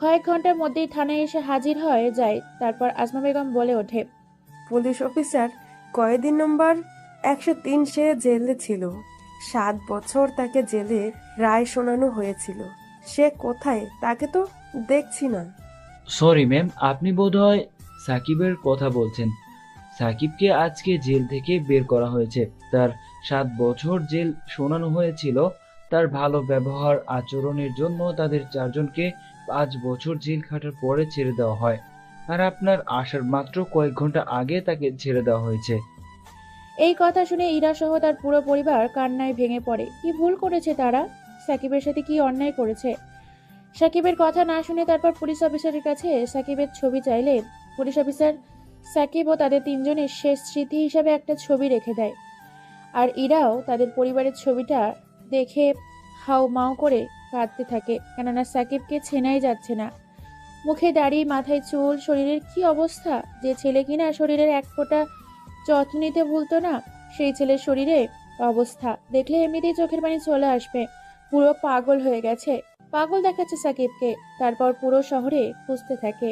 কয়েক ঘন্টার মধ্যেই থানায় এসে হাজির হয়ে যায়। তারপর আসমা বেগম বলে ওঠে, পুলিশ অফিসার কয়েদি নম্বর 103 সে জেলে ছিল। 7 বছর তাকে জেলে রায় শোনানো হয়েছিল। সে কোথায় তাকে তো দেখছি না। সরি ম্যাম, আপনি বোধহয় সাকিবের কথা বলছেন। সাকিবকে আজকে জেল থেকে বের করা হয়েছে। তার 7 বছর জেল শোনানো হয়েছিল। তার ভালো ব্যবহার আচরণের জন্য তাদের 4 জনকে 5 বছর জেল খাটার পরে ছেড়ে দেওয়া হয়, আর আপনার আসার মাত্র কয়েক ঘন্টা আগে তাকে ছেড়ে দেওয়া হয়েছে। এই কথা শুনে ইরা সহ তার পুরো পরিবার কান্নায় ভেঙে পড়ে। কি ভুল করেছে তারা? সাকিবের সাথে কি অন্যায় করেছে? সাকিবের কথা না শুনে তারপর পুলিশ অফিসারের কাছে সাকিবের ছবি চাইলে পুলিশ অফিসার সাকিব ও তাদের তিনজনের শেষ স্মৃতি হিসাবে একটা ছবি রেখে দেয়। আর ইরাও তাদের পরিবারের ছবিটা দেখে হাউ মাউ করে কাঁদতে থাকে, কেননা সাকিবকে চেনাই যাচ্ছে না। মুখে দাড়ি, মাথায় চুল, শরীরের কি অবস্থা! যে ছেলে কিনা শরীরের এক ফোঁটা যত্ন নিতে ভুলতো না, সেই ছেলের শরীরে অবস্থা দেখলে এমনিতেই চোখের পানি চলে আসবে। পুরো পাগল হয়ে গেছে, পাগল দেখাচ্ছে সাকিবকে। তারপর পুরো শহরে খুঁজতে থাকে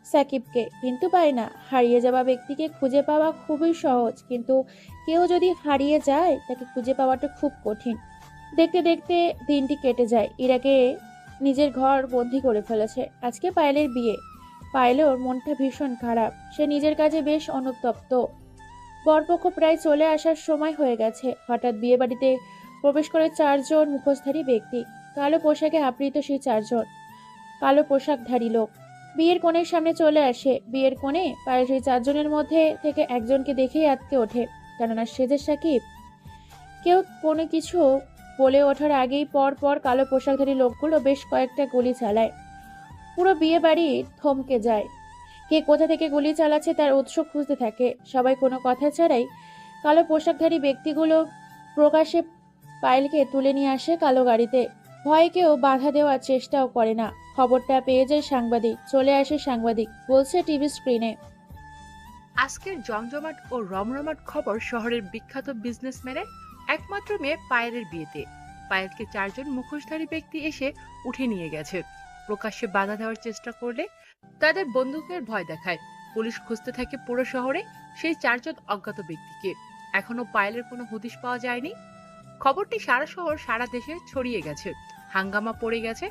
সাকিবকে, কিন্তু পায় না। হারিয়ে যাওয়া ব্যক্তিকে খুঁজে পাওয়া খুবই সহজ, কিন্তু কেউ যদি হারিয়ে যায় তাকে খুঁজে পাওয়াটা খুব কঠিন। দেখতে দেখতে দিনটি কেটে যায়। ইরাকে নিজের ঘর বন্দি করে ফেলেছে। আজকে পায়েলের বিয়ে। পায়েলের মনটা ভীষণ খারাপ, সে নিজের কাজে বেশ অনুতপ্ত। বরপক্ষ প্রায় চলে আসার সময় হয়ে গেছে। হঠাৎ বিয়ে বাড়িতে প্রবেশ করে 4 জন মুখোশধারী ব্যক্তি। কালো পোশাকে আবৃত সেই 4 জন কালো পোশাকধারী লোক বিয়ের কনের সামনে চলে আসে। বিয়ের কোণে পায়েল সেই 4 জনের মধ্যে থেকে একজনকে দেখেই আঁতকে ওঠে, কেননা সে যে সাকিব। কেউ কোনো কিছু বলে ওঠার আগেই পর পর কালো পোশাকধারী লোকগুলো বেশ কয়েকটা গুলি চালায়। পুরো বিয়ে বাড়ি থমকে যায়। কে কোথা থেকে গুলি চালাচ্ছে তার উৎস খুঁজতে থাকে সবাই। কোনো কথা ছাড়াই কালো পোশাকধারী ব্যক্তিগুলো প্রকাশ্যে পায়েলকে তুলে নিয়ে আসে কালো গাড়িতে। ভয়ে কেউ বাধা দেওয়ার চেষ্টাও করে না। খবরটা পেয়ে যায় সাংবাদিক। চলে আসে সাংবাদিক, বলছে টিভি স্ক্রিনে। আজকের জমজমাট ও রমরমাট খবর শহরের বিখ্যাত বিজনেসম্যানের একমাত্র মেয়ে পায়েলের বিয়েতে। পায়েলকে 4 জন মুখোশধারী ব্যক্তি এসে উঠে নিয়ে গেছে। প্রকাশ্যে বাধা দেওয়ার চেষ্টা করলে তাদের বন্দুকের ভয় দেখায়। পুলিশ খুঁজতে থাকে পুরো শহরে সেই 4 জন অজ্ঞাত ব্যক্তিকে। এখনো পায়েলের কোনো হদিশ পাওয়া যায়নি। খবরটি সারা শহর, সারা দেশে ছড়িয়ে গেছে। হাঙ্গামা পড়ে গেছে।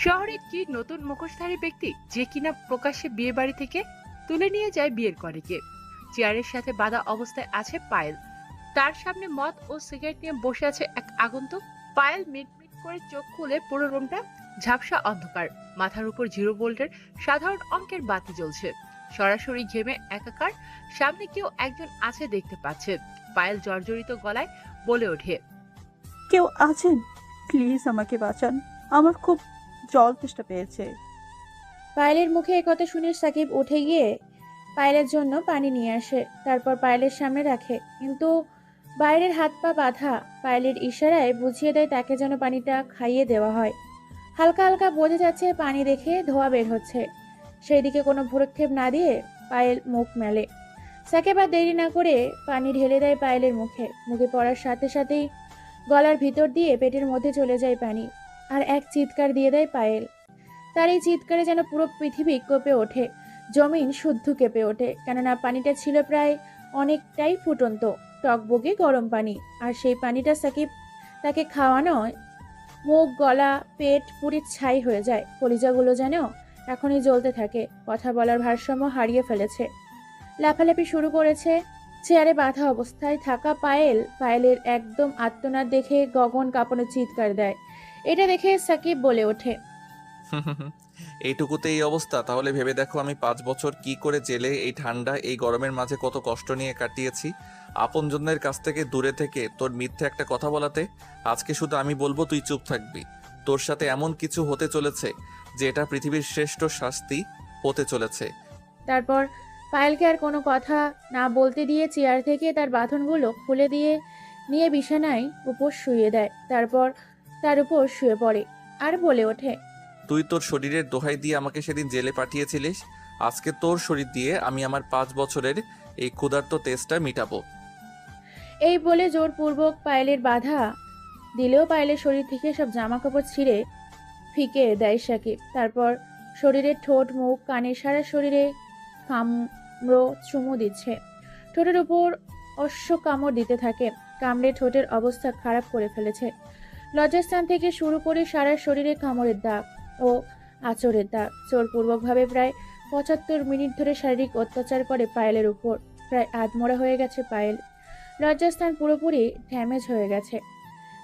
শহরে কি নতুন মুখোশধারী ব্যক্তি যে কিনা প্রকাশ্যে বিয়ে বাড়ি থেকে তুলে নিয়ে যায় বিয়ের কনেকে। চেয়ারের সাথে বাঁধা অবস্থায় আছে পায়েল। তার সামনে মদ ও সিগারেট নিয়ে বসে আছে এক আগন্তুক। পায়েল মিটমিট করে চোখ খুলে পুরো রুমটা ঝাপসা অন্ধকার। মাথার উপর 0 ভোল্টের সাধারণ অঙ্কের বাতি জ্বলছে। সরাসরি ঘেমে একাকার। সামনে কেউ একজন আছে দেখতে পাচ্ছে। পায়েল জর্জরিত গলায় বলে ওঠে, কেউ আছেন? প্লিজ আমাকে বাঁচান, আমার খুব জল তেষ্টা পেয়েছে। পায়েলের মুখে একথা শুনে সাকিব উঠে গিয়ে পায়েলের জন্য পানি নিয়ে আসে। তারপর পায়েলের সামনে রাখে, কিন্তু বাইরের হাত পা বাঁধা। পায়েলের ইশারায় বুঝিয়ে দেয় তাকে যেন পানিটা খাইয়ে দেওয়া হয়। হালকা হালকা বোঝা যাচ্ছে পানি দেখে ধোয়া বের হচ্ছে। সেই দিকে কোনো ভ্রুক্ষেপ না দিয়ে পায়েল মুখ মেলে। সাকিব আর দেরি না করে পানি ঢেলে দেয় পায়েলের মুখে। মুখে পড়ার সাথে সাথেই গলার ভিতর দিয়ে পেটের মধ্যে চলে যায় পানি। আর এক চিৎকার দিয়ে দেয় পায়েল। তার এই চিৎকারে যেন পুরো পৃথিবী কেঁপে ওঠে, জমিন শুদ্ধ কেঁপে ওঠে। কেননা পানিটা ছিল প্রায় অনেকটাই ফুটন্ত, টকবগে গরম পানি। আর সেই পানিটা সাকিব তাকে খাওয়ানোয় মুখ, গলা, পেট পুরি ছাই হয়ে যায়। কলিজাগুলো যেন এখনই জ্বলতে থাকে। কথা বলার ভারসাম্য হারিয়ে ফেলেছে। লাফালাফি শুরু করেছে। চেয়ারে বাঁধা অবস্থায় থাকা পায়েলের একদম আত্মনাদ দেখে গগন কাঁপানো চিৎকার দেয়। এটা দেখে সাকিব বলে ওঠে, এইটুকুতে এই অবস্থা? তাহলে ভেবে দেখো আমি 5 বছর কি করে জেলে এই ঠান্ডা এই গরমের মাঝে কত কষ্ট নিয়ে কাটিয়েছি। আপনজনদের কাছ থেকে দূরে থেকে তোর মিথ্যে একটা কথা বলাতে। আজকে শুধু আমি বলবো, তুই চুপ থাকবি। তোর সাথে এমন কিছু হতে চলেছে যে এটা পৃথিবীর শ্রেষ্ঠ শাস্তি হতে চলেছে। তারপর পায়েলকে আর কোনো কথা না বলতে দিয়ে চেয়ার থেকে তার বাঁধনগুলো খুলে দিয়ে নিয়ে বিছানায় উপর শুয়ে দেয়। তারপর তার উপর শুয়ে পড়ে আর বলে ওঠে, তুই তোর শরীরের দোহাই দিয়ে আমাকে সেদিন জেলে পাঠিয়েছিলিস। আজকে তোর শরীর দিয়ে আমি আমার 5 বছরের এই ক্ষুধার্ত তেষ্টা মিটাবো। এই বলে জোরপূর্বক পায়েলের বাধা দিলেও পায়েলের শরীর থেকে সব জামা কাপড় ছিঁড়ে ফিকে দেয় সাকিব। তারপর শরীরের ঠোঁট, মুখ, কানে, সারা শরীরে কামড়ো চুমু দিচ্ছে। ঠোঁটের উপর অশ্ব কামড় দিতে থাকে। কামড়ে ঠোঁটের অবস্থা খারাপ করে ফেলেছে। লজ্জাস্থান থেকে শুরু করে সারা শরীরে কামড়ের দাগ ও আঁচড়ের দাগ। জোরপূর্বকভাবে প্রায় 75 মিনিট ধরে শারীরিক অত্যাচার করে পায়েলের উপর। প্রায় আধমরা হয়ে গেছে পায়েল। লজ্জাস্থান পুরোপুরি ড্যামেজ হয়ে গেছে।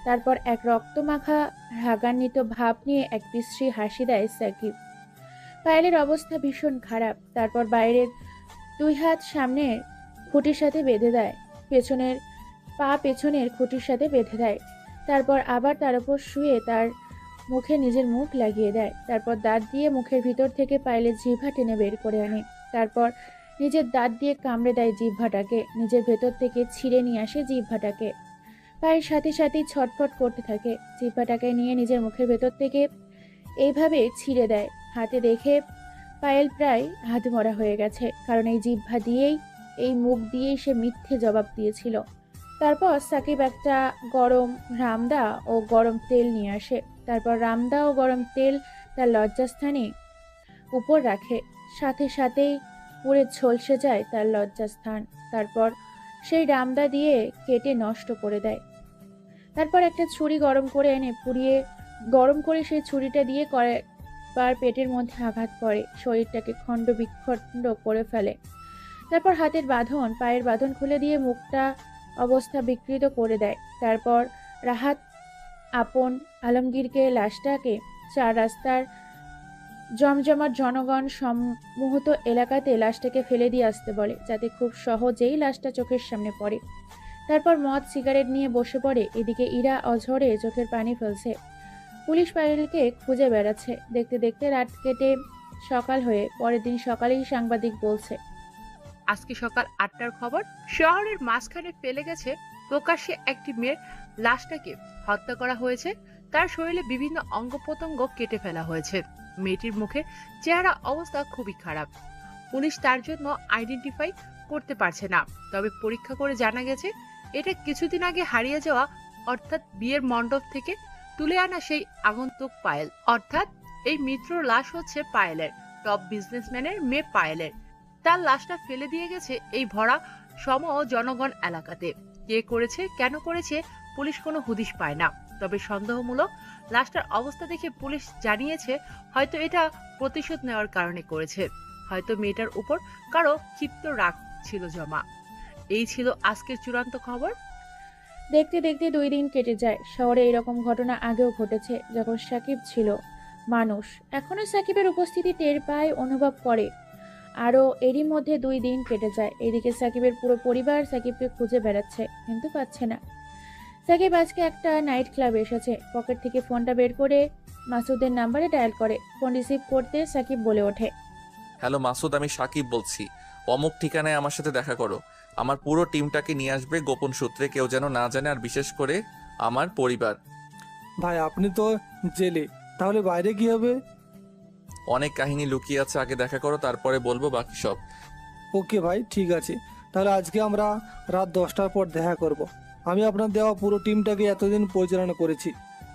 তারপর এক রক্তমাখা রাগান্বিত ভাব নিয়ে এক বিশ্রী হাসি দেয় সাকিব। পায়েলের অবস্থা ভীষণ খারাপ। তারপর বাইরের দুই হাত সামনের খুঁটির সাথে বেঁধে দেয়, পেছনের খুঁটির সাথে বেঁধে দেয়। তারপর আবার তার উপর শুয়ে তার মুখে নিজের মুখ লাগিয়ে দেয়। তারপর দাঁত দিয়ে মুখের ভিতর থেকে পায়েলের জিহ্বা টেনে বের করে আনে। তারপর নিজের দাঁত দিয়ে কামড়ে দেয় জিহ্বাটাকে, নিজের ভেতর থেকে ছিঁড়ে নিয়ে আসে জিহ্বাটাকে। পায়ের সাথে সাথেই ছটফট করতে থাকে। জিহ্বাটাকে নিয়ে নিজের মুখের ভেতর থেকে এইভাবে ছিঁড়ে দেয়। হাতে দেখে পায়েল প্রায় হাতমরা হয়ে গেছে, কারণ এই জিহ্বা দিয়েই, এই মুখ দিয়েই সে মিথ্যে জবাব দিয়েছিল। তারপর সাকিব একটা গরম রামদা ও গরম তেল নিয়ে আসে। তারপর রামদা ও গরম তেল তার লজ্জাস্থানে উপর রাখে। সাথে সাথেই পুড়ে ঝলসে যায় তার লজ্জাস্থান। তারপর সেই রামদা দিয়ে কেটে নষ্ট করে দেয়। তারপর একটা ছুরি গরম করে এনে গরম করে সেই ছুরিটা দিয়ে কয়েকবার পেটের মধ্যে আঘাত করে, শরীরটাকে খণ্ড বিখণ্ড করে ফেলে। তারপর হাতের বাঁধন, পায়ের বাঁধন খুলে দিয়ে মুখটা অবস্থা বিকৃত করে দেয়। তারপর রাহাত আপন আলমগীরকে লাশটাকে 4 রাস্তার জমজমাট জনগণ সম্মুহূর্ত এলাকাতে লাশটাকে ফেলে দিয়ে আসতে বলে, যাতে খুব সহজেই লাশটা চোখের সামনে পড়ে। তারপর মদ সিগারেট নিয়ে বসে পড়ে। এদিকে ইরা অঝরে চোখের পানি ফেলছে। পুলিশ পায়েলকে খুঁজে বেড়াচ্ছে। দেখতে দেখতে রাত কেটে সকাল হয়ে পরের দিন সকালেই সাংবাদিক বলছে, আজকে সকাল 8টার খবর, শহরের মাঝখানে ফেলে গেছে প্রকাশ্যে একটি মেয়ের লাশটাকে হত্যা করা হয়েছে। তার শরীরে বিভিন্ন অঙ্গ প্রত্যঙ্গ কেটে ফেলা হয়েছে। মেয়েটির মুখের চেহারা অবস্থা খুবই খারাপ। পুলিশ তার জন্য আইডেন্টিফাই করতে পারছে না। তবে পরীক্ষা করে জানা গেছে এটা কিছুদিন আগে হারিয়ে যাওয়া, অর্থাৎ বিয়ের মণ্ডপ থেকে তুলে আনা সেই আগন্তুক পায়েল। অর্থাৎ এই মিত্রর লাশ হচ্ছে পায়েলের, টপ বিজনেসম্যানের মেয়ে পায়েলের। তার লাশটা ফেলে দিয়ে গেছে এই ভরা সম জনগণ এলাকাতে। কে করেছে, কেন করেছে, পুলিশ কোনো হুদিশ পায় না। তবে সন্দেহমূলক লাশটার অবস্থা দেখে পুলিশ জানিয়েছে হয়তো এটা প্রতিশোধ নেওয়ার কারণে করেছে, হয়তো মেয়েটার উপর কারো ক্ষিপ্ত রাগ ছিল জমা। এই ছিল আজকের চূড়ান্ত খবর। দেখতে দেখতে 2 দিন কেটে যায়। শহরে এরকম ঘটনা আগেও ঘটেছে, যখন সাকিব ছিল মানুষ। এখনো সাকিবের উপস্থিতি টের পায়, অনুভব করে। আরও এরই মধ্যে 2 দিন কেটে যায়। এদিকে সাকিবের পুরো পরিবার সাকিবকে খুঁজে বেড়াচ্ছে, কিন্তু পাচ্ছে না। সাকিব আজকে একটা নাইট ক্লাবে এসেছে। পকেট থেকে ফোনটা বের করে মাসুদের নাম্বারে ডায়াল করে। ফোন রিসিভ করতে সাকিব বলে ওঠে, হ্যালো মাসুদ, আমি সাকিব বলছি। অমুক ঠিকানায় আমার সাথে দেখা করো। আমার পুরো টিমটাকে নিয়ে আসবে, গোপন সূত্রে, কেউ যেন না জানে, আর বিশেষ করে আমার পরিবার। ভাই আপনি তো জেলে, তাহলে বাইরে কি হবে? অনেক কাহিনী লুকিয়ে আছে, আগে দেখা করো, তারপরে বলবো বাকি সব। ওকে ভাই, ঠিক আছে। তাহলে আজকে আমরা রাত 10টার পর দেখা করব। আমি আপনার দেওয়া পুরো টিমটাকে এতদিন পরিচালনা করেছি।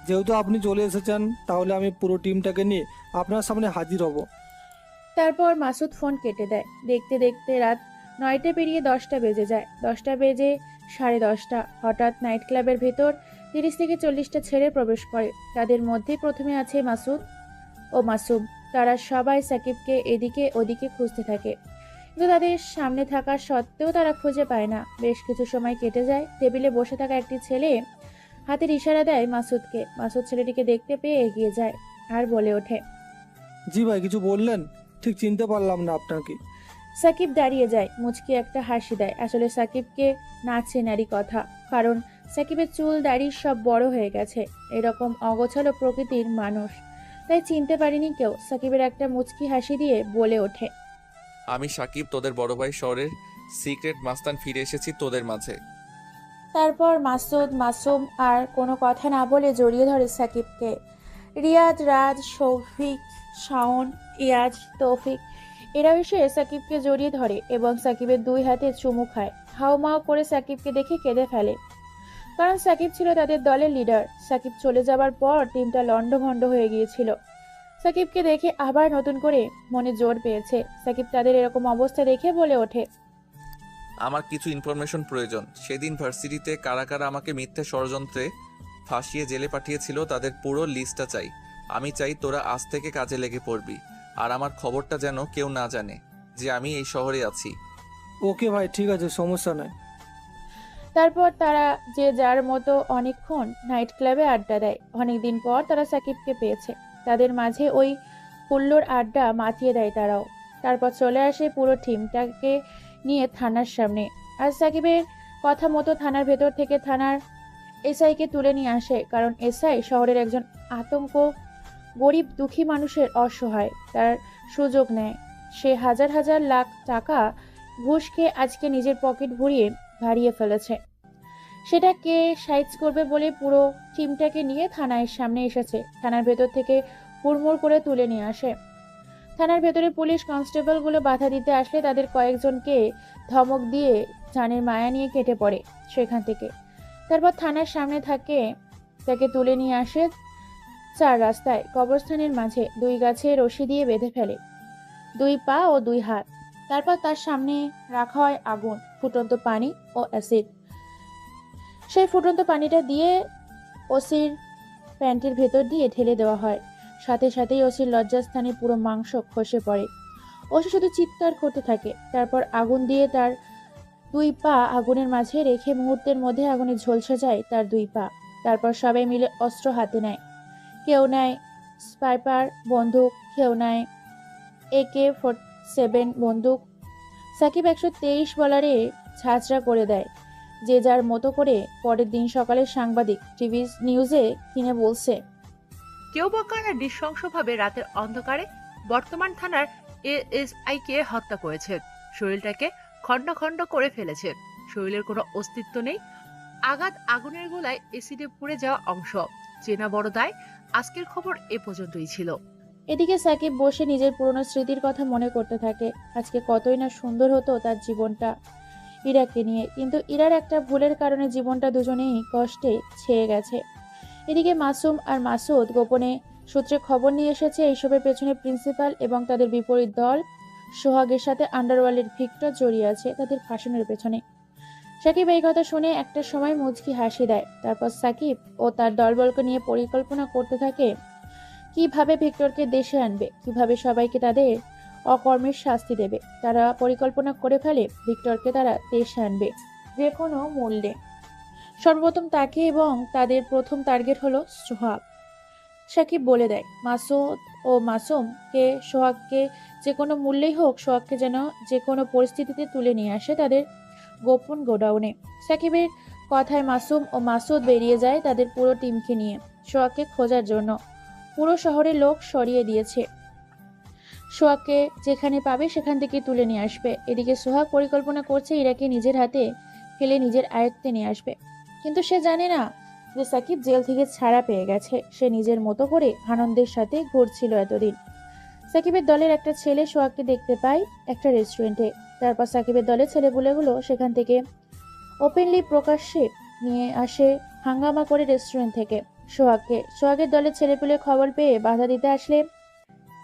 যেহেতু আপনি চলে এসেছেন, তাহলে আমি পুরো টিমটাকে নিয়ে আপনার সামনে হাজির হব। তারপর মাসুদ ফোন কেটে দেয়। দেখতে দেখতে রাত 9টা পেরিয়ে 10টা বেজে যায়। 10টা বেজে 10:30। হঠাৎ নাইট ক্লাবের ভেতর 30 থেকে 40টা ছেলে প্রবেশ করে। তাদের মধ্যে প্রথমে আছে মাসুদ ও মাসুম। তারা সবাই সাকিবকে এদিকে ওদিকে খুঁজতে থাকে, কিন্তু তাদের সামনে থাকা সত্ত্বেও তারা খুঁজে পায় না। বেশ কিছু সময় কেটে যায়। টেবিলে বসে থাকা একটি ছেলে হাতের ইশারা দেয় মাসুদকে। মাসুদ ছেলেটিকে দেখতে পেয়ে এগিয়ে যায় আর বলে ওঠে, জি ভাই, কিছু বললেন? ঠিক চিনতে পারলাম না আপনাকে। সাকিব দাঁড়িয়ে যায়, মুচকি একটা হাসি দেয়। আসলে সাকিবকে না চেনারই কথা, কারণ সাকিবের চুল দাড়ি সব বড় হয়ে গেছে। এরকম অগোছালো প্রকৃতির মানুষ, তাই চিনতে পারিনি কেউ। সাকিবের একটা মুচকি হাসি দিয়ে বলে ওঠে, আমি সাকিব, তোদের বড় ভাই, শহরের সিক্রেট মাস্তান, ফিরে এসেছি তোদের মাঝে। তারপর মাসুদ মাসুম আর কোনো কথা না বলে জড়িয়ে ধরে সাকিবকে। রিয়াদ, রাজ, শৌফিক, শাওন, ইয়াজ, তৌফিক এরা এসে সাকিবকে জড়িয়ে ধরে এবং সাকিবের 2 হাতে চুমু খায়। হাউমাউ করে সাকিবকে দেখে কেঁদে ফেলে, কারণ সাকিব ছিল তাদের দলের লিডার। সাকিব চলে যাবার পর টিমটা লন্ডভন্ড হয়ে গিয়েছিল। সাকিবকে দেখে আবার নতুন করে মনে জোর পেয়েছে। সাকিব তাদের এরকম অবস্থা দেখে বলে ওঠে, আমার কিছু ইনফরমেশন প্রয়োজন। সেদিন ভার্সিটিতে কারা কারা আমাকে মিথ্যে ষড়যন্ত্রে ফাঁসিয়ে জেলে পাঠিয়েছিল, তাদের পুরো লিস্টটা চাই। আমি চাই তোরা আজ থেকে কাজে লেগে পড়বি, আর আমার খবরটা যেন কেউ না জানে যে আমি এই শহরে আছি। ওকে ভাই, ঠিক আছে, সমস্যা নাই। তারপর তারা যে যার মতো অনেকক্ষণ নাইট ক্লাবে আড্ডা দেয়। অনেকদিন পর তারা সাকিবকে পেয়েছে। তাদের মাঝে ওই হুল্লোড় আড্ডা মাতিয়ে দেয় তারাও। তারপর চলে আসে পুরো টিমটাকে নিয়ে থানার সামনে। আর সাকিবের কথা মতো থানার ভেতর থেকে থানার এসআইকে তুলে নিয়ে আসে, কারণ এসআই শহরের একজন আতঙ্ক, গরিব দুঃখী মানুষের অসহায় তার সুযোগ নেয়। সে হাজার হাজার লাখ টাকা ঘুষ খেয়ে আজকে নিজের পকেট ভরিয়ে হারিয়ে ফেলেছে। সেটা কে সাইজ করবে বলে পুরো টিমটাকে নিয়ে থানার সামনে এসেছে। থানার ভেতর থেকে হুড়মুড় করে তুলে নিয়ে আসে। থানার ভেতরে পুলিশ কনস্টেবলগুলো বাধা দিতে আসলে তাদের কয়েকজনকে ধমক দিয়ে জানের মায়া নিয়ে কেটে পড়ে সেখান থেকে। তারপর থানার সামনে তাকে তুলে নিয়ে আসে চার রাস্তায় কবরস্থানের মাঝে 2 গাছে রশি দিয়ে বেঁধে ফেলে 2 পা ও 2 হাত। তারপর তার সামনে রাখা হয় আগুন, ফুটন্ত পানি ও অ্যাসিড। সেই ফুটন্ত পানিটা দিয়ে ওসির প্যান্টের ভেতর দিয়ে ঢেলে দেওয়া হয়। সাথে সাথেই ওসির লজ্জাস্থানে পুরো মাংস খসে পড়ে। ওসি শুধু চিৎকার করতে থাকে। তারপর আগুন দিয়ে তার 2 পা আগুনের মাঝে রেখে মুহূর্তের মধ্যে আগুনে ঝলসে যায় তার 2 পা। তারপর সবাই মিলে অস্ত্র হাতে নেয়। কেউ নেয় স্নাইপার বন্দুক, কেউ নেয় AK-47 বন্দুক। সাকিব 123 বলারে ঝাঁঝরা করে দেয় যে যার মতো করে। পরের দিন সকালে সাংবাদিক টিভি নিউজে কিনে বলছে, কেউ বা কারা নৃশংসভাবে রাতের অন্ধকারে বর্তমান থানার এএসআইকে হত্যা করেছে। শরীরটাকে খণ্ড খণ্ড করে ফেলেছে। শরীরের কোনো অস্তিত্ব নেই। আঘাত আগুনের গোলায় এসিডে পুড়ে যাওয়া অংশ। চেনা বড় দায়। আজকের খবর এ পর্যন্তই ছিল। এদিকে সাকিব বসে নিজের পুরনো স্মৃতির কথা মনে করতে থাকে। আজকে কতই না সুন্দর হতো তার জীবনটা ইরাকে নিয়ে, কিন্তু ইরার একটা ভুলের কারণে জীবনটা দুজনেই কষ্টে ছেয়ে গেছে। এদিকে মাসুম আর মাসুদ গোপনে সূত্রে খবর নিয়ে এসেছে এইসবের পেছনে প্রিন্সিপাল এবং তাদের বিপরীত দল সোহাগের সাথে আন্ডারওয়ার্ল্ডের ভিক্টর জড়িয়ে আছে তাদের ফাঁসানোর পেছনে। সাকিব এই কথা শুনে একটা সময় মুচকি হাসি দেয়। তারপর সাকিব ও তার দলবলকে নিয়ে পরিকল্পনা করতে থাকে কিভাবে ভিক্টরকে দেশে আনবে, কিভাবে সবাইকে তাদের অকর্মের শাস্তি দেবে। তারা পরিকল্পনা করে ফেলে ভিক্টরকে তারা দেশে আনবে যে কোনো মূল্যে। সর্বপ্রথম তাকে, এবং তাদের প্রথম টার্গেট হলো সোহাগ। সাকিব বলে দেয় মাসুদ ও মাসুমকে সোহাগকে যে কোনো মূল্যেই হোক সোহাগকে যেন যে কোনো পরিস্থিতিতে তুলে নিয়ে আসে তাদের গোপন গোডাউনে। সাকিবের কথায় মাসুম ও মাসুদ বেরিয়ে যায় তাদের পুরো টিমকে নিয়ে সোহাগকে খোঁজার জন্য। পুরো শহরের লোক সরিয়ে দিয়েছে। সোহাগকে যেখানে পাবে সেখান থেকে তুলে নিয়ে আসবে। এদিকে সোহাগ পরিকল্পনা করছে ইরাকে নিজের হাতে ফেলে নিজের আয়ত্তে নিয়ে আসবে। কিন্তু সে জানে না যে সাকিব জেল থেকে ছাড়া পেয়ে গেছে। সে নিজের মতো করে আনন্দের সাথে ঘুরছিল এতদিন। সাকিবের দলের একটা ছেলে সোহাগকে দেখতে পায় একটা রেস্টুরেন্টে। তারপর সাকিবের দলের ছেলেপুলেগুলো সেখান থেকে ওপেনলি প্রকাশ্যে নিয়ে আসে হাঙ্গামা করে রেস্টুরেন্ট থেকে সোহাগকে। সোহাগের দলের ছেলেপুলে খবর পেয়ে বাধা দিতে আসলে